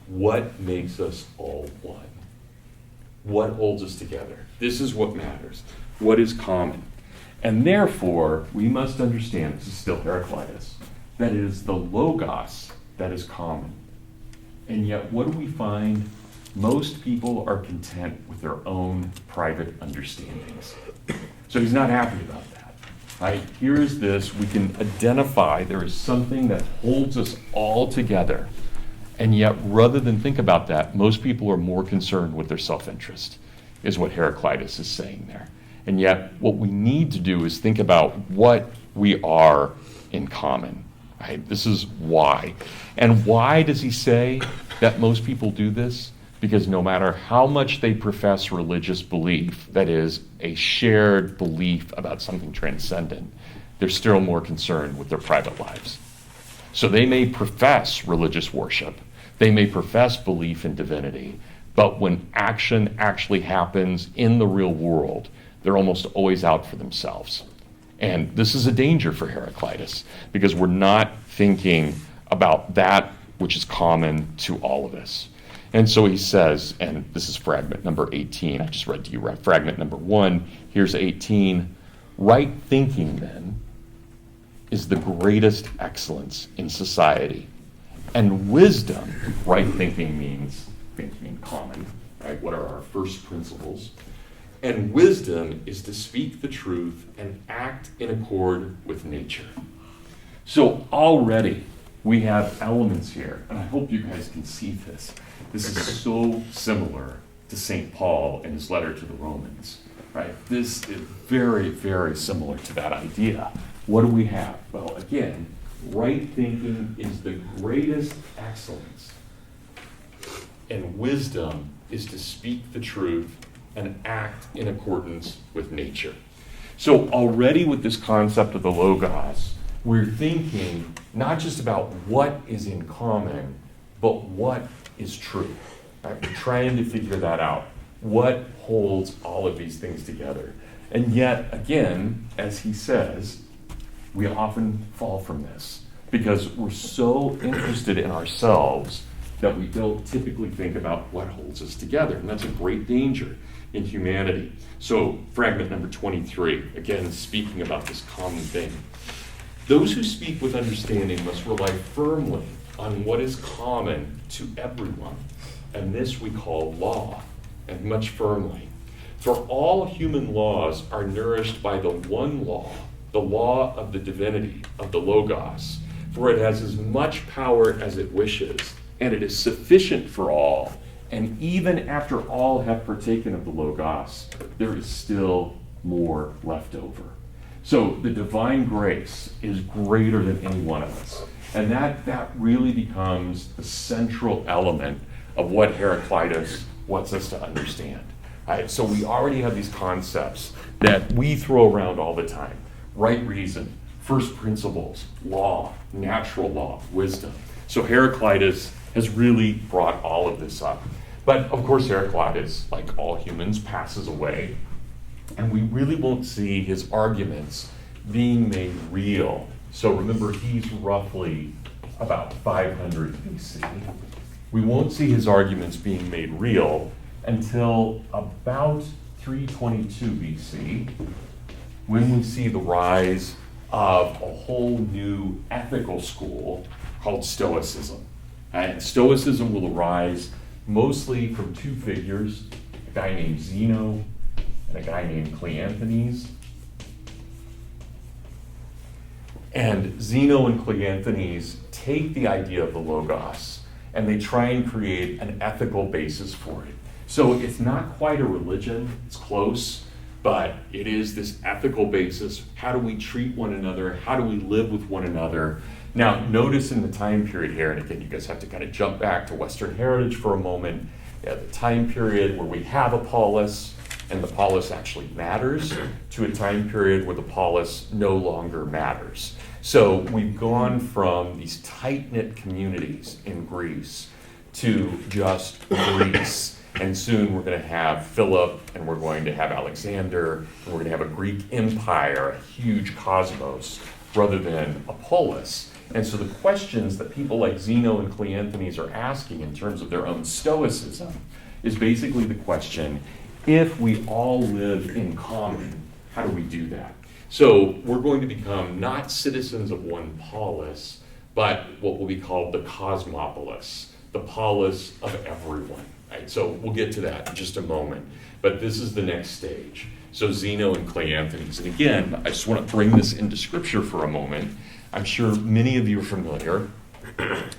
What makes us all one? What holds us together? This is what matters. What is common? And therefore, we must understand, this is still Heraclitus, that it is the logos that is common. And yet, what do we find? Most people are content with their own private understandings. So he's not happy about that. Right? Here is this, we can identify there is something that holds us all together. And yet, rather than think about that, most people are more concerned with their self-interest, is what Heraclitus is saying there. And yet, what we need to do is think about what we are in common. Right? This is why. And why does he say that most people do this? Because no matter how much they profess religious belief, that is, a shared belief about something transcendent, they're still more concerned with their private lives. So they may profess religious worship, they may profess belief in divinity, but when action actually happens in the real world, they're almost always out for themselves. And this is a danger for Heraclitus, because we're not thinking about that which is common to all of us. And so he says, and this is fragment number 18, I just read to you fragment number 1, here's 18, right thinking then is the greatest excellence in society. And wisdom, right thinking means common, right? What are our first principles? And wisdom is to speak the truth and act in accord with nature. So already we have elements here, and I hope you guys can see this. This is so similar to St. Paul in his letter to the Romans, right? This is very, very similar to that idea. What do we have? Well, again, right thinking is the greatest excellence, and wisdom is to speak the truth and act in accordance with nature. So already with this concept of the logos, we're thinking not just about what is in common, but what is true. Right? We're trying to figure that out. What holds all of these things together? And yet, again, as he says, we often fall from this because we're so interested in ourselves that we don't typically think about what holds us together. And that's a great danger in humanity. So, fragment number 23, again, speaking about this common thing. Those who speak with understanding must rely firmly on what is common to everyone, and this we call law, and much firmly. For all human laws are nourished by the one law, the law of the divinity, of the Logos, for it has as much power as it wishes, and it is sufficient for all. And even after all have partaken of the Logos, there is still more left over. So the divine grace is greater than any one of us. And that really becomes the central element of what Heraclitus wants us to understand. Right? So we already have these concepts that we throw around all the time. Right reason, first principles, law, natural law, wisdom. So Heraclitus has really brought all of this up. But of course Heraclitus, like all humans, passes away. And we really won't see his arguments being made real. So remember, he's roughly about 500 BC. We won't see his arguments being made real until about 322 BC, when we see the rise of a whole new ethical school called Stoicism. And Stoicism will arise mostly from two figures, a guy named Zeno and a guy named Cleanthes. And Zeno and Cleanthes take the idea of the Logos and they try and create an ethical basis for it. So it's not quite a religion, it's close, but it is this ethical basis. How do we treat one another? How do we live with one another? Now, notice in the time period here, and again, you guys have to kind of jump back to Western heritage for a moment, the time period where we have a polis, and the polis actually matters, to a time period where the polis no longer matters. So we've gone from these tight-knit communities in Greece to just Greece. And soon we're going to have Philip, and we're going to have Alexander, and we're going to have a Greek empire, a huge cosmos rather than a polis. And so the questions that people like Zeno and Cleanthes are asking in terms of their own Stoicism is basically the question, if we all live in common, how do we do that? So we're going to become not citizens of one polis, but what will be called the cosmopolis, the polis of everyone. Right? So we'll get to that in just a moment. But this is the next stage. So Zeno and Cleanthes. And again, I just want to bring this into Scripture for a moment. I'm sure many of you are familiar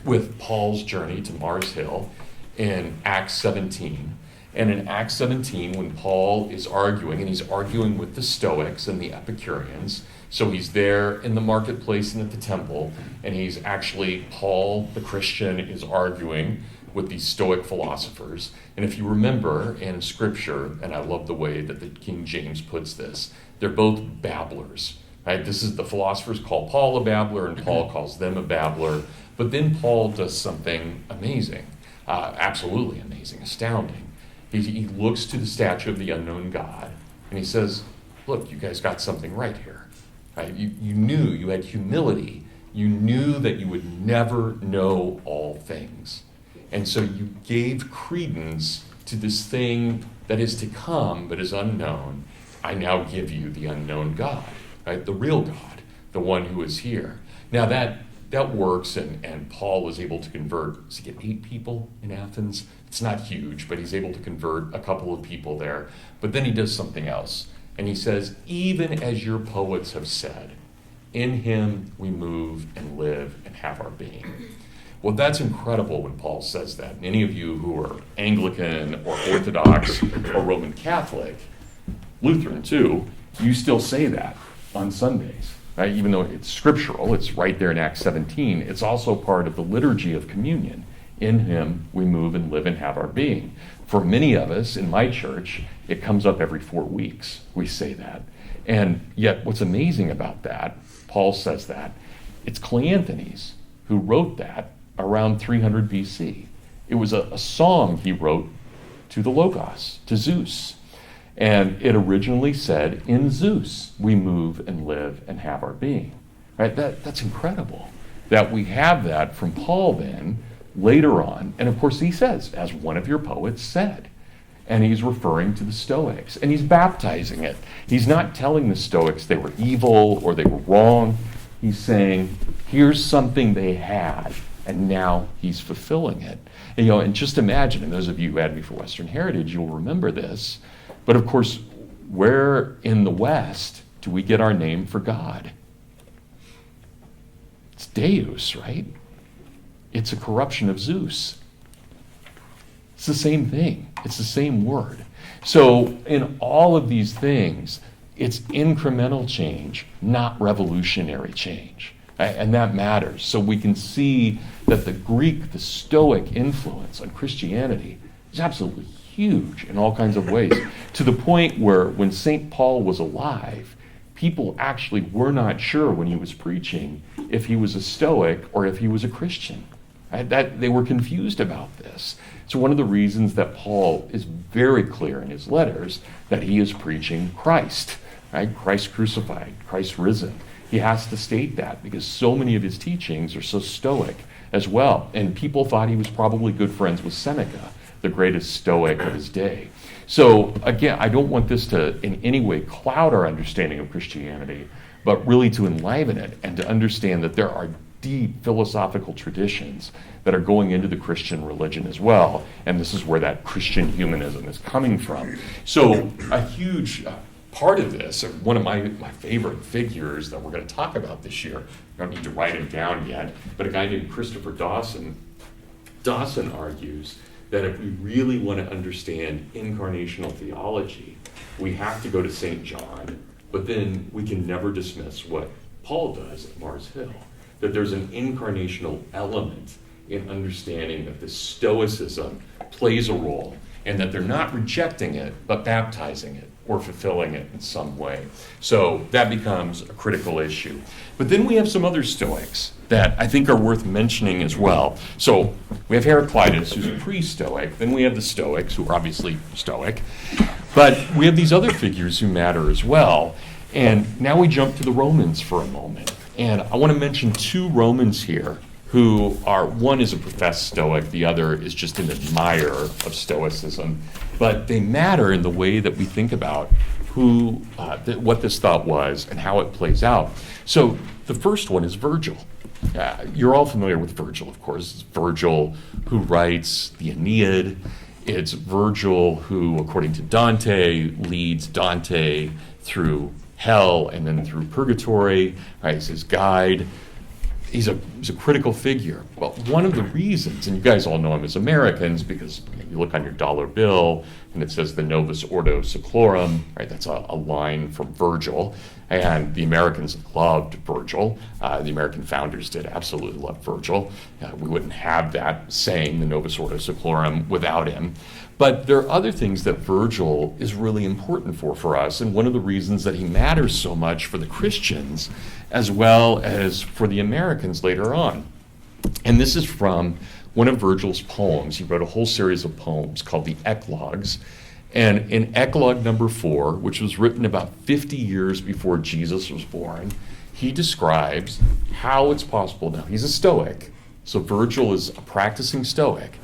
with Paul's journey to Mars Hill in Acts 17. And in Acts 17, when Paul is arguing, and he's arguing with the Stoics and the Epicureans, so he's there in the marketplace and at the temple, and he's actually, Paul, the Christian, is arguing with these Stoic philosophers. And if you remember in Scripture, and I love the way that the King James puts this, they're both babblers. Right? This is the philosophers call Paul a babbler, and Paul calls them a babbler. But then Paul does something amazing, absolutely amazing, astounding. He looks to the statue of the unknown God, and he says, look, you guys got something right here. Right? You knew, you had humility. You knew that you would never know all things. And so you gave credence to this thing that is to come but is unknown. I now give you the unknown God, right? The real God, the one who is here. Now that works, and Paul is able to convert, does he get 8 people in Athens? It's not huge, but he's able to convert a couple of people there. But then he does something else, and he says, even as your poets have said, in him we move and live and have our being. Well, that's incredible when Paul says that. And any of you who are Anglican or Orthodox or Roman Catholic, Lutheran too, you still say that on Sundays. Right? Even though it's scriptural, it's right there in Acts 17, it's also part of the liturgy of communion. In him we move and live and have our being. For many of us in my church, it comes up every 4 weeks. We say that. And yet what's amazing about that, Paul says that, it's Cleanthes who wrote that around 300 BC. It was a song he wrote to the Logos, to Zeus. And it originally said, in Zeus we move and live and have our being. Right? That's incredible that we have that from Paul then later on. And of course he says, as one of your poets said. And he's referring to the Stoics. And he's baptizing it. He's not telling the Stoics they were evil or they were wrong. He's saying, here's something they had, and now he's fulfilling it. And, and just imagine, and those of you who had me for Western Heritage, you'll remember this. But of course, where in the West do we get our name for God? It's Deus, right? It's a corruption of Zeus. It's the same thing. It's the same word. So in all of these things, it's incremental change, not revolutionary change. Right? And that matters. So we can see that the Greek, the Stoic influence on Christianity is absolutely huge in all kinds of ways, to the point where when St. Paul was alive, people actually were not sure when he was preaching if he was a Stoic or if he was a Christian. Right? That they were confused about this. So one of the reasons that Paul is very clear in his letters that he is preaching Christ, right? Christ crucified, Christ risen. He has to state that because so many of his teachings are so Stoic as well. And people thought he was probably good friends with Seneca, the greatest Stoic of his day. So again, I don't want this to in any way cloud our understanding of Christianity, but really to enliven it and to understand that there are deep philosophical traditions that are going into the Christian religion as well. And this is where that Christian humanism is coming from. So a huge part of this, one of my favorite figures that we're going to talk about this year, I don't need to write him down yet, but a guy named Christopher Dawson. Dawson argues that if we really want to understand incarnational theology, we have to go to St. John, but then we can never dismiss what Paul does at Mars Hill, that there's an incarnational element in understanding that this Stoicism plays a role, and that they're not rejecting it, but baptizing it or fulfilling it in some way. So that becomes a critical issue. But then we have some other Stoics that I think are worth mentioning as well. So we have Heraclitus, who's a pre-Stoic. Then we have the Stoics, who are obviously Stoic. But we have these other figures who matter as well. And now we jump to the Romans for a moment. And I want to mention two Romans here who are, one is a professed Stoic, the other is just an admirer of Stoicism. But they matter in the way that we think about what this thought was and how it plays out. So the first one is Virgil. You're all familiar with Virgil, of course. It's Virgil who writes the Aeneid. It's Virgil who, according to Dante, leads Dante through hell and then through purgatory, right? He's his guide. He's a critical figure. Well, one of the reasons, and you guys all know him as Americans because you look on your dollar bill and it says the Novus Ordo Seclorum, right? That's a line from Virgil. And the Americans loved Virgil. The American founders did absolutely love Virgil. We wouldn't have that saying, the Novus Ordo Seclorum, without him. But there are other things that Virgil is really important for us, and one of the reasons that he matters so much for the Christians as well as for the Americans later on. And this is from one of Virgil's poems. He wrote a whole series of poems called the Eclogues. And in Eclogue number 4, which was written about 50 years before Jesus was born, he describes how it's possible. Now, he's a Stoic, so Virgil is a practicing Stoic,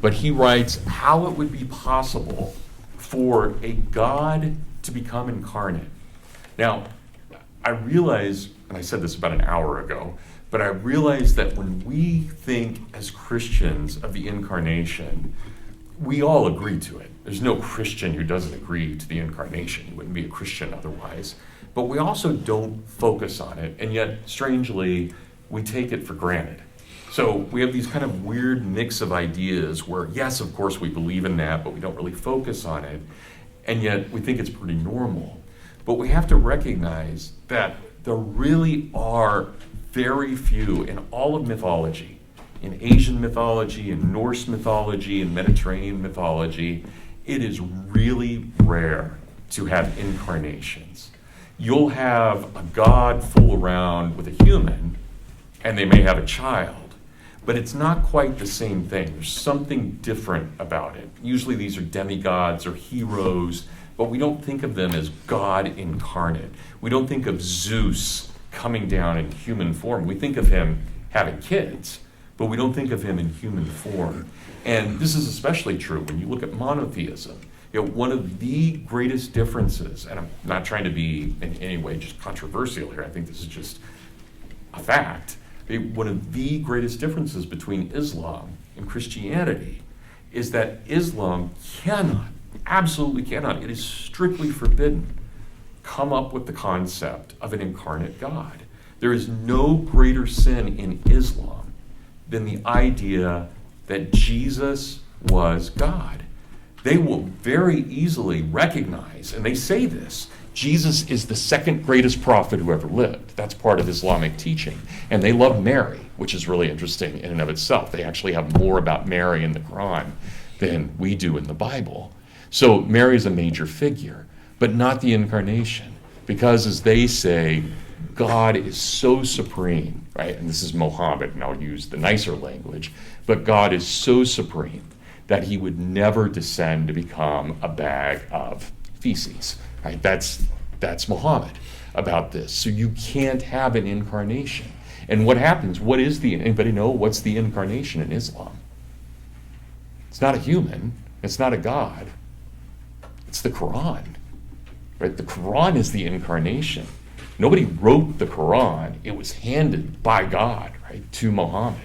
but he writes how it would be possible for a God to become incarnate. Now, I realize, and I said this about an hour ago, but I realize that when we think as Christians of the incarnation, we all agree to it. There's no Christian who doesn't agree to the incarnation. He wouldn't be a Christian otherwise. But we also don't focus on it, and yet, strangely, we take it for granted. So we have these kind of weird mix of ideas where, yes, of course, we believe in that, but we don't really focus on it, and yet we think it's pretty normal. But we have to recognize that there really are very few in all of mythology, in Asian mythology, in Norse mythology, in Mediterranean mythology, it is really rare to have incarnations. You'll have a god fool around with a human, and they may have a child, but it's not quite the same thing. There's something different about it. Usually these are demigods or heroes, but we don't think of them as God incarnate. We don't think of Zeus coming down in human form. We think of him having kids, but we don't think of him in human form. And this is especially true when you look at monotheism. One of the greatest differences, and I'm not trying to be in any way just controversial here, I think this is just a fact. One of the greatest differences between Islam and Christianity is that Islam cannot, absolutely cannot, it is strictly forbidden, come up with the concept of an incarnate God. There is no greater sin in Islam than the idea that Jesus was God. They will very easily recognize, and they say this, Jesus is the second greatest prophet who ever lived. That's part of Islamic teaching. And they love Mary, which is really interesting in and of itself. They actually have more about Mary in the Quran than we do in the Bible. So Mary is a major figure, but not the incarnation. Because as they say, God is so supreme, right? And this is Mohammed, and I'll use the nicer language, but God is so supreme that he would never descend to become a bag of feces, right? That's Muhammad about this. So you can't have an incarnation. And what happens? Anybody know what's the incarnation in Islam? It's not a human. It's not a God. It's the Quran, right? The Quran is the incarnation. Nobody wrote the Quran. It was handed by God, right, to Muhammad,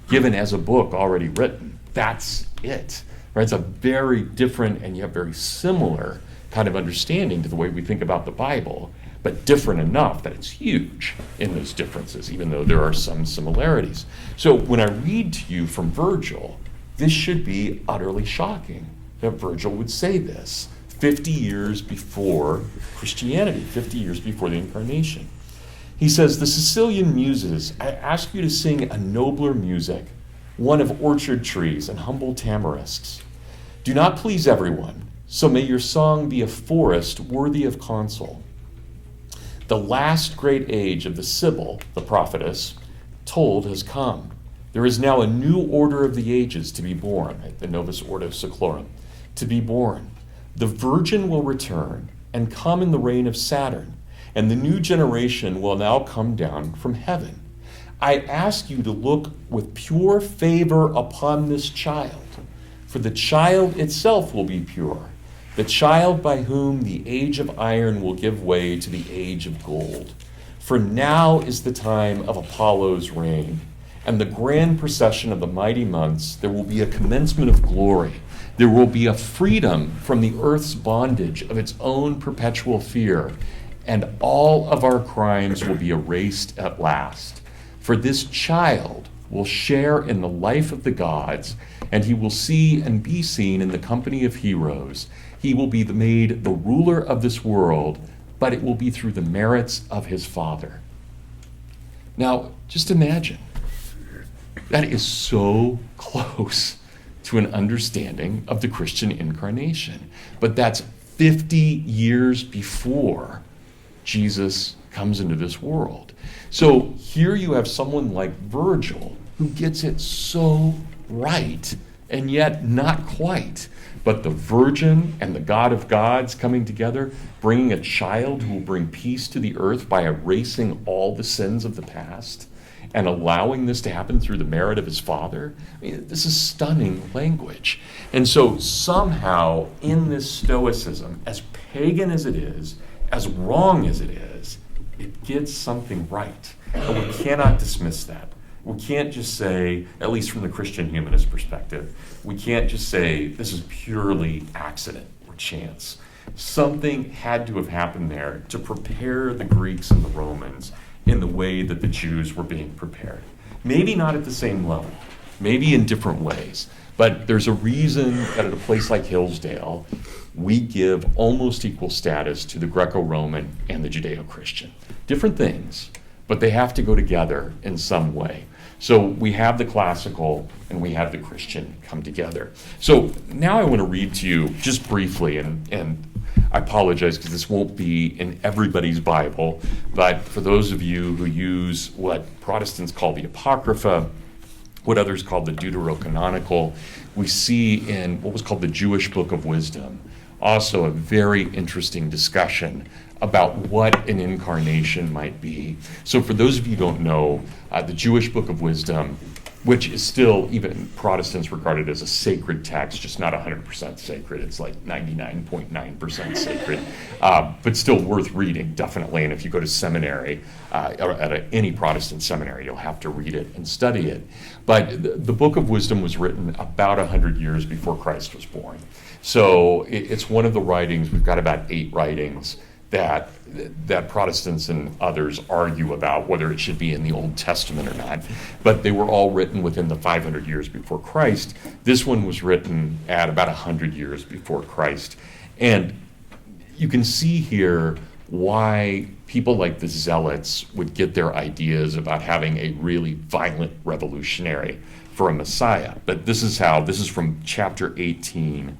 given as a book already written. That's it, right? It's a very different and yet very similar kind of understanding to the way we think about the Bible, but different enough that it's huge in those differences, even though there are some similarities. So when I read to you from Virgil, this should be utterly shocking that Virgil would say this 50 years before Christianity, 50 years before the incarnation. He says, "The Sicilian muses, I ask you to sing a nobler music, one of orchard trees and humble tamarisks. Do not please everyone, so may your song be a forest worthy of consul. The last great age of the Sibyl, the prophetess, told has come. There is now a new order of the ages to be born," at the Novus Ordo Seclorum, to be born. "The Virgin will return and come in the reign of Saturn, and the new generation will now come down from heaven. I ask you to look with pure favor upon this child, for the child itself will be pure, the child by whom the age of iron will give way to the age of gold. For now is the time of Apollo's reign, and the grand procession of the mighty months. There will be a commencement of glory. There will be a freedom from the earth's bondage of its own perpetual fear, and all of our crimes will be erased at last. For this child will share in the life of the gods, and he will see and be seen in the company of heroes. He will be made the ruler of this world, but it will be through the merits of his Father. Now, just imagine. That is so close to an understanding of the Christian incarnation. But that's 50 years before Jesus comes into this world. So here you have someone like Virgil who gets it so right, and yet not quite. But the Virgin and the God of gods coming together, bringing a child who will bring peace to the earth by erasing all the sins of the past, and allowing this to happen through the merit of his Father. I mean, this is stunning language. And so somehow in this Stoicism, as pagan as it is, as wrong as it is, it gets something right. And we cannot dismiss that. We can't just say, at least from the Christian humanist perspective, we can't just say this is purely accident or chance. Something had to have happened there to prepare the Greeks and the Romans in the way that the Jews were being prepared. Maybe not at the same level, maybe in different ways, but there's a reason that at a place like Hillsdale, we give almost equal status to the Greco-Roman and the Judeo-Christian. Different things, but they have to go together in some way. So we have the classical and we have the Christian come together. So now I want to read to you just briefly, and I apologize because this won't be in everybody's Bible, but for those of you who use what Protestants call the Apocrypha, what others call the Deuterocanonical, we see in what was called the Jewish Book of Wisdom also a very interesting discussion about what an incarnation might be. So for those of you who don't know, the Jewish Book of Wisdom, which is still, even Protestants regard it as a sacred text, just not 100% sacred. It's like 99.9% sacred, but still worth reading, definitely. And if you go to seminary, or at any Protestant seminary, you'll have to read it and study it. But the Book of Wisdom was written about 100 years before Christ was born. So it's one of the writings, we've got about 8 writings, that Protestants and others argue about whether it should be in the Old Testament or not, but they were all written within the 500 years before Christ. This one was written at about 100 years before Christ. And you can see here why people like the Zealots would get their ideas about having a really violent revolutionary for a Messiah. But this is from chapter 18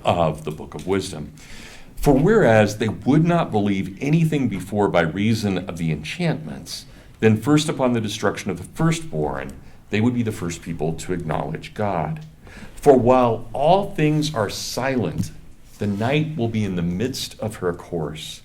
of the Book of Wisdom. For whereas they would not believe anything before by reason of the enchantments, then first upon the destruction of the firstborn, they would be the first people to acknowledge God. For while all things are silent, the night will be in the midst of her course,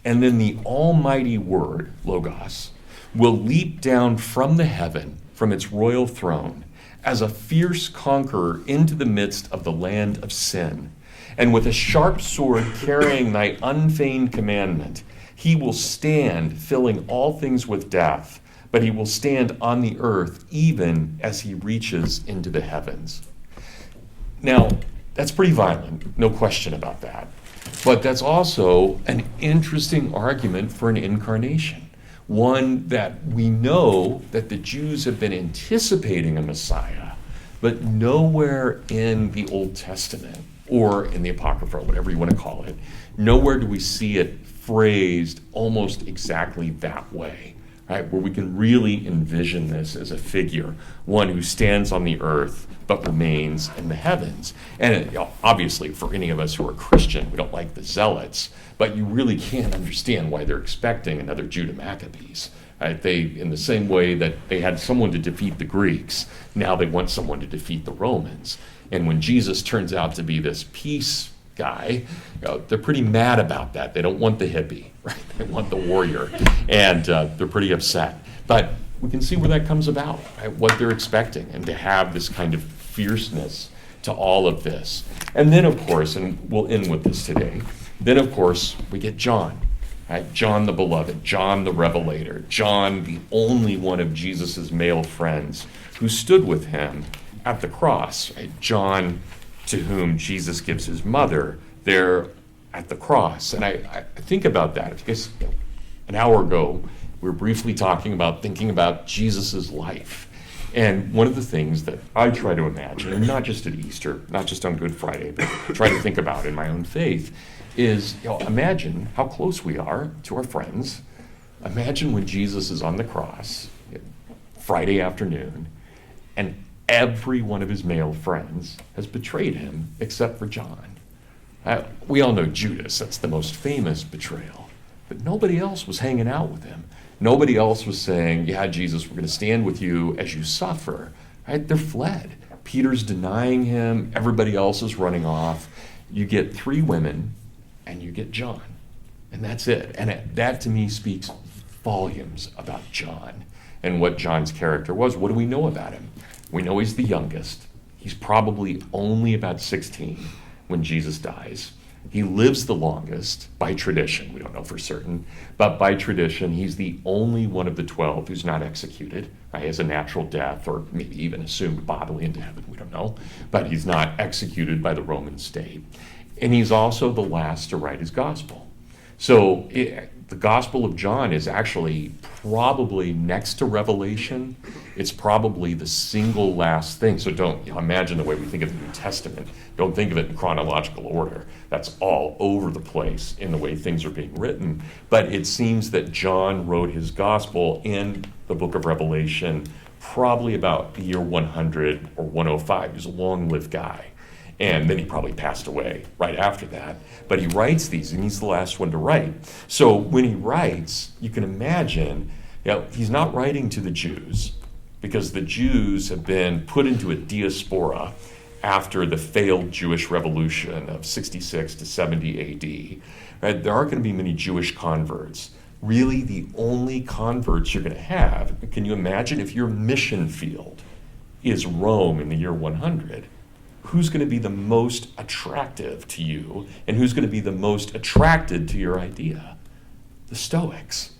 and then the almighty word, Logos, will leap down from the heaven, from its royal throne, as a fierce conqueror into the midst of the land of sin. And with a sharp sword carrying thy unfeigned commandment, he will stand, filling all things with death, but he will stand on the earth even as he reaches into the heavens. Now, that's pretty violent, no question about that. But that's also an interesting argument for an incarnation, one that we know that the Jews have been anticipating a Messiah, but nowhere in the Old Testament or in the Apocrypha, or whatever you want to call it, nowhere do we see it phrased almost exactly that way, right? Where we can really envision this as a figure, one who stands on the earth but remains in the heavens. And obviously, for any of us who are Christian, we don't like the Zealots, but you really can't understand why they're expecting another Judah Maccabees. Right? They, in the same way that they had someone to defeat the Greeks, now they want someone to defeat the Romans. And when Jesus turns out to be this peace guy, they're pretty mad about that. They don't want the hippie, right? They want the warrior, and they're pretty upset. But we can see where that comes about, right? What they're expecting, and to have this kind of fierceness to all of this. And then, of course, and we'll end with this today, then, of course, we get John, right? John the beloved, John the revelator, John, the only one of Jesus's male friends who stood with him at the cross, right? John, to whom Jesus gives his mother there at the cross. And I think about that because an hour ago, we were briefly thinking about Jesus's life. And one of the things that I try to imagine, and not just at Easter, not just on Good Friday, but try to think about in my own faith, is imagine how close we are to our friends. Imagine when Jesus is on the cross, Friday afternoon, and every one of his male friends has betrayed him except for John. We all know Judas, that's the most famous betrayal. But nobody else was hanging out with him. Nobody else was saying, yeah, Jesus, we're going to stand with you as you suffer. Right? They're fled. Peter's denying him. Everybody else is running off. You get 3 women, and you get John. And that's it. And that, to me, speaks volumes about John and what John's character was. What do we know about him? We know he's the youngest. He's probably only about 16 when Jesus dies. He lives the longest by tradition. We don't know for certain, but by tradition, he's the only one of the 12 who's not executed. He has a natural death, or maybe even assumed bodily into heaven. We don't know, but he's not executed by the Roman state. And he's also the last to write his gospel. So the Gospel of John is actually probably next to Revelation. It's probably the single last thing. So don't imagine the way we think of the New Testament. Don't think of it in chronological order. That's all over the place in the way things are being written. But it seems that John wrote his Gospel in the book of Revelation probably about the year 100 or 105. He was a long-lived guy. And then he probably passed away right after that. But he writes these, and he's the last one to write. So when he writes, you can imagine, he's not writing to the Jews, because the Jews have been put into a diaspora after the failed Jewish revolution of 66 to 70 AD. Right? There aren't going to be many Jewish converts. Really, the only converts you're going to have, can you imagine if your mission field is Rome in the year 100? Who's going to be the most attractive to you, and who's going to be the most attracted to your idea? The Stoics.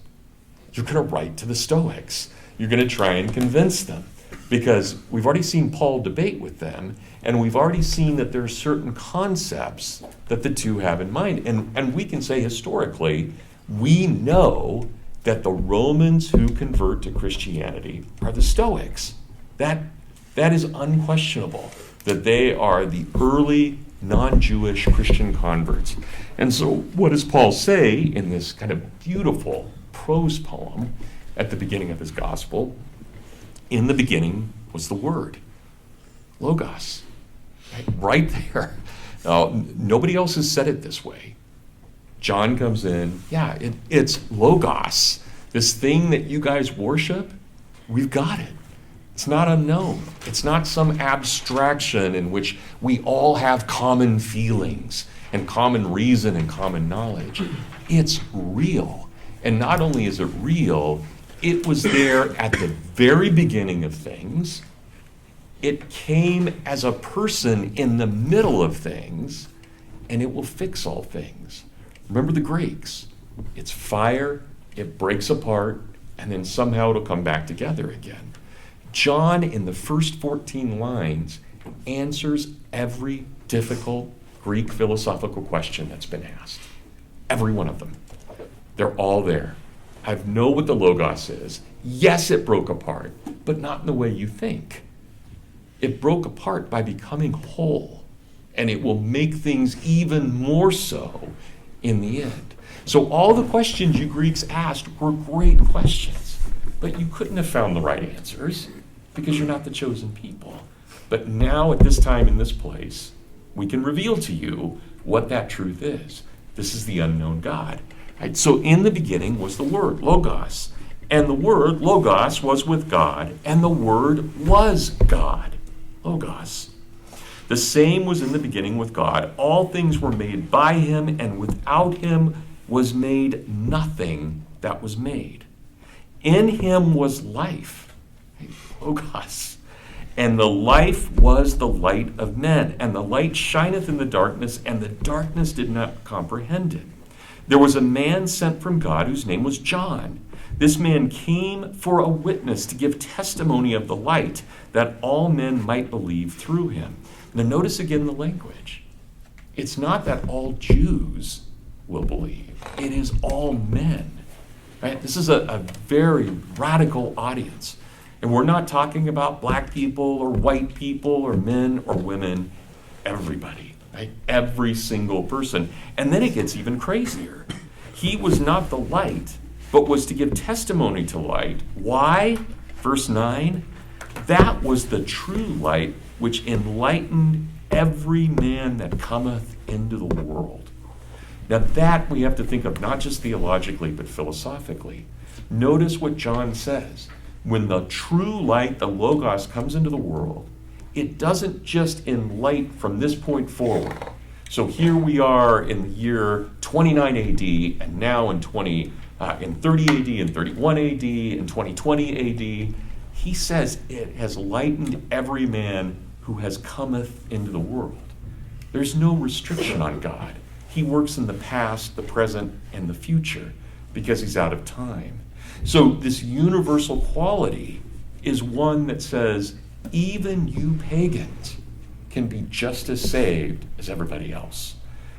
You're going to write to the Stoics. You're going to try and convince them, because we've already seen Paul debate with them, and we've already seen that there are certain concepts that the two have in mind. And we can say historically, we know that the Romans who convert to Christianity are the Stoics. That is unquestionable, that they are the early non-Jewish Christian converts. And so what does Paul say in this kind of beautiful prose poem at the beginning of his gospel? In the beginning was the Word, Logos, right there. Nobody else has said it this way. John comes in, it's Logos. This thing that you guys worship, we've got it. It's not unknown. It's not some abstraction in which we all have common feelings and common reason and common knowledge. It's real. And not only is it real, it was there at the very beginning of things. It came as a person in the middle of things, and it will fix all things. Remember the Greeks. It's fire, it breaks apart, and then somehow it'll come back together again. John, in the first 14 lines, answers every difficult Greek philosophical question that's been asked. Every one of them. They're all there. I know what the Logos is. Yes, it broke apart, but not in the way you think. It broke apart by becoming whole, and it will make things even more so in the end. So all the questions you Greeks asked were great questions, but you couldn't have found the right answers because you're not the chosen people. But now at this time in this place, we can reveal to you what that truth is. This is the unknown God. Right? So in the beginning was the Word, Logos. And the Word, Logos, was with God, and the Word was God, Logos. The same was in the beginning with God. All things were made by him, and without him was made nothing that was made. In him was life, Logos, and the life was the light of men, and the light shineth in the darkness, and the darkness did not comprehend it. There was a man sent from God whose name was John. This man came for a witness to give testimony of the light, that all men might believe through him. Now notice again the language. It's not that all Jews will believe. It is all men. Right? This is a very radical audience. And we're not talking about black people or white people or men or women. Everybody. Right? Every single person. And then it gets even crazier. He was not the light, but was to give testimony to light. Why? Verse 9. That was the true light which enlightened every man that cometh into the world. Now that we have to think of not just theologically, but philosophically. Notice what John says. When the true light, the Logos, comes into the world, it doesn't just enlighten from this point forward. So here we are in the year 29 AD, and now in 30 AD, and 31 AD, and 2020 AD. He says it has lightened every man who has cometh into the world. There's no restriction on God. He works in the past, the present, and the future because he's out of time. So this universal quality is one that says even you pagans can be just as saved as everybody else.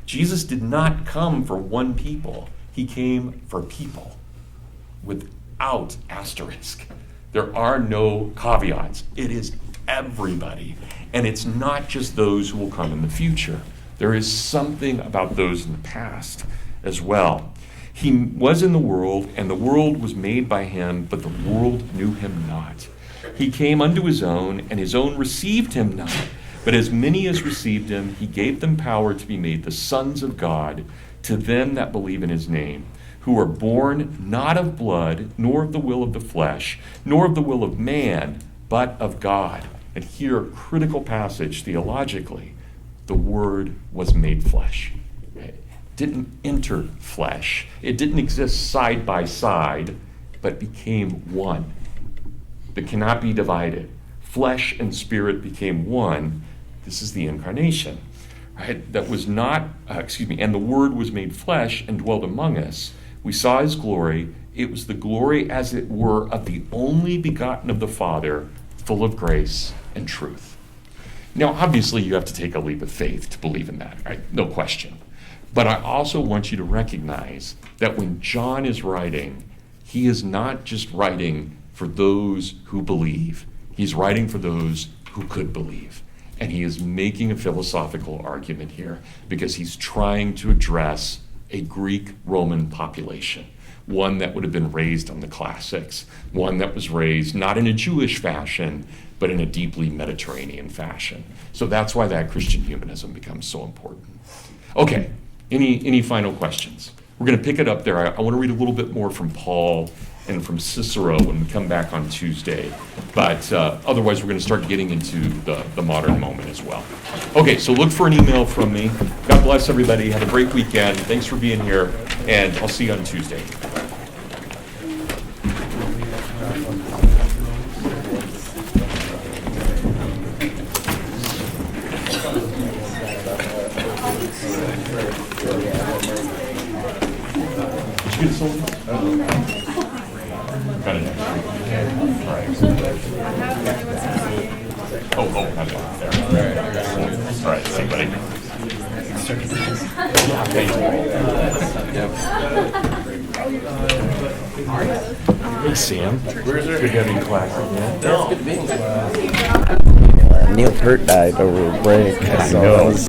Jesus did not come for one people. He came for people without asterisk. There are no caveats. It is everybody. And it's not just those who will come in the future. There is something about those in the past as well. He was in the world, and the world was made by him, but the world knew him not. He came unto his own, and his own received him not. But as many as received him, he gave them power to be made the sons of God, to them that believe in his name, who are born not of blood, nor of the will of the flesh, nor of the will of man, but of God. And here, a critical passage theologically, the Word was made flesh. It didn't enter flesh. It didn't exist side by side, but became one. That cannot be divided. Flesh and spirit became one. This is the incarnation. Right? That was not, and the Word was made flesh and dwelt among us. We saw his glory. It was the glory, as it were, of the only begotten of the Father, full of grace and truth. Now, obviously, you have to take a leap of faith to believe in that, right? No question. But I also want you to recognize that when John is writing, he is not just writing for those who believe. He's writing for those who could believe. And he is making a philosophical argument here because he's trying to address a Greek-Roman population, one that would have been raised on the classics, one that was raised not in a Jewish fashion, but in a deeply Mediterranean fashion. So that's why that Christian humanism becomes so important. Okay, any final questions? We're going to pick it up there. I want to read a little bit more from Paul and from Cicero when we come back on Tuesday. But otherwise, we're going to start getting into the modern moment as well. Okay, so look for an email from me. God bless everybody. Have a great weekend. Thanks for being here, and I'll see you on Tuesday. Did you get a soda? Got it. All right. Oh, got it. There. All right, see you, buddy. Yeah, thank you. Hey, Sam. Good having class again. Neil Peart died over a break. I know.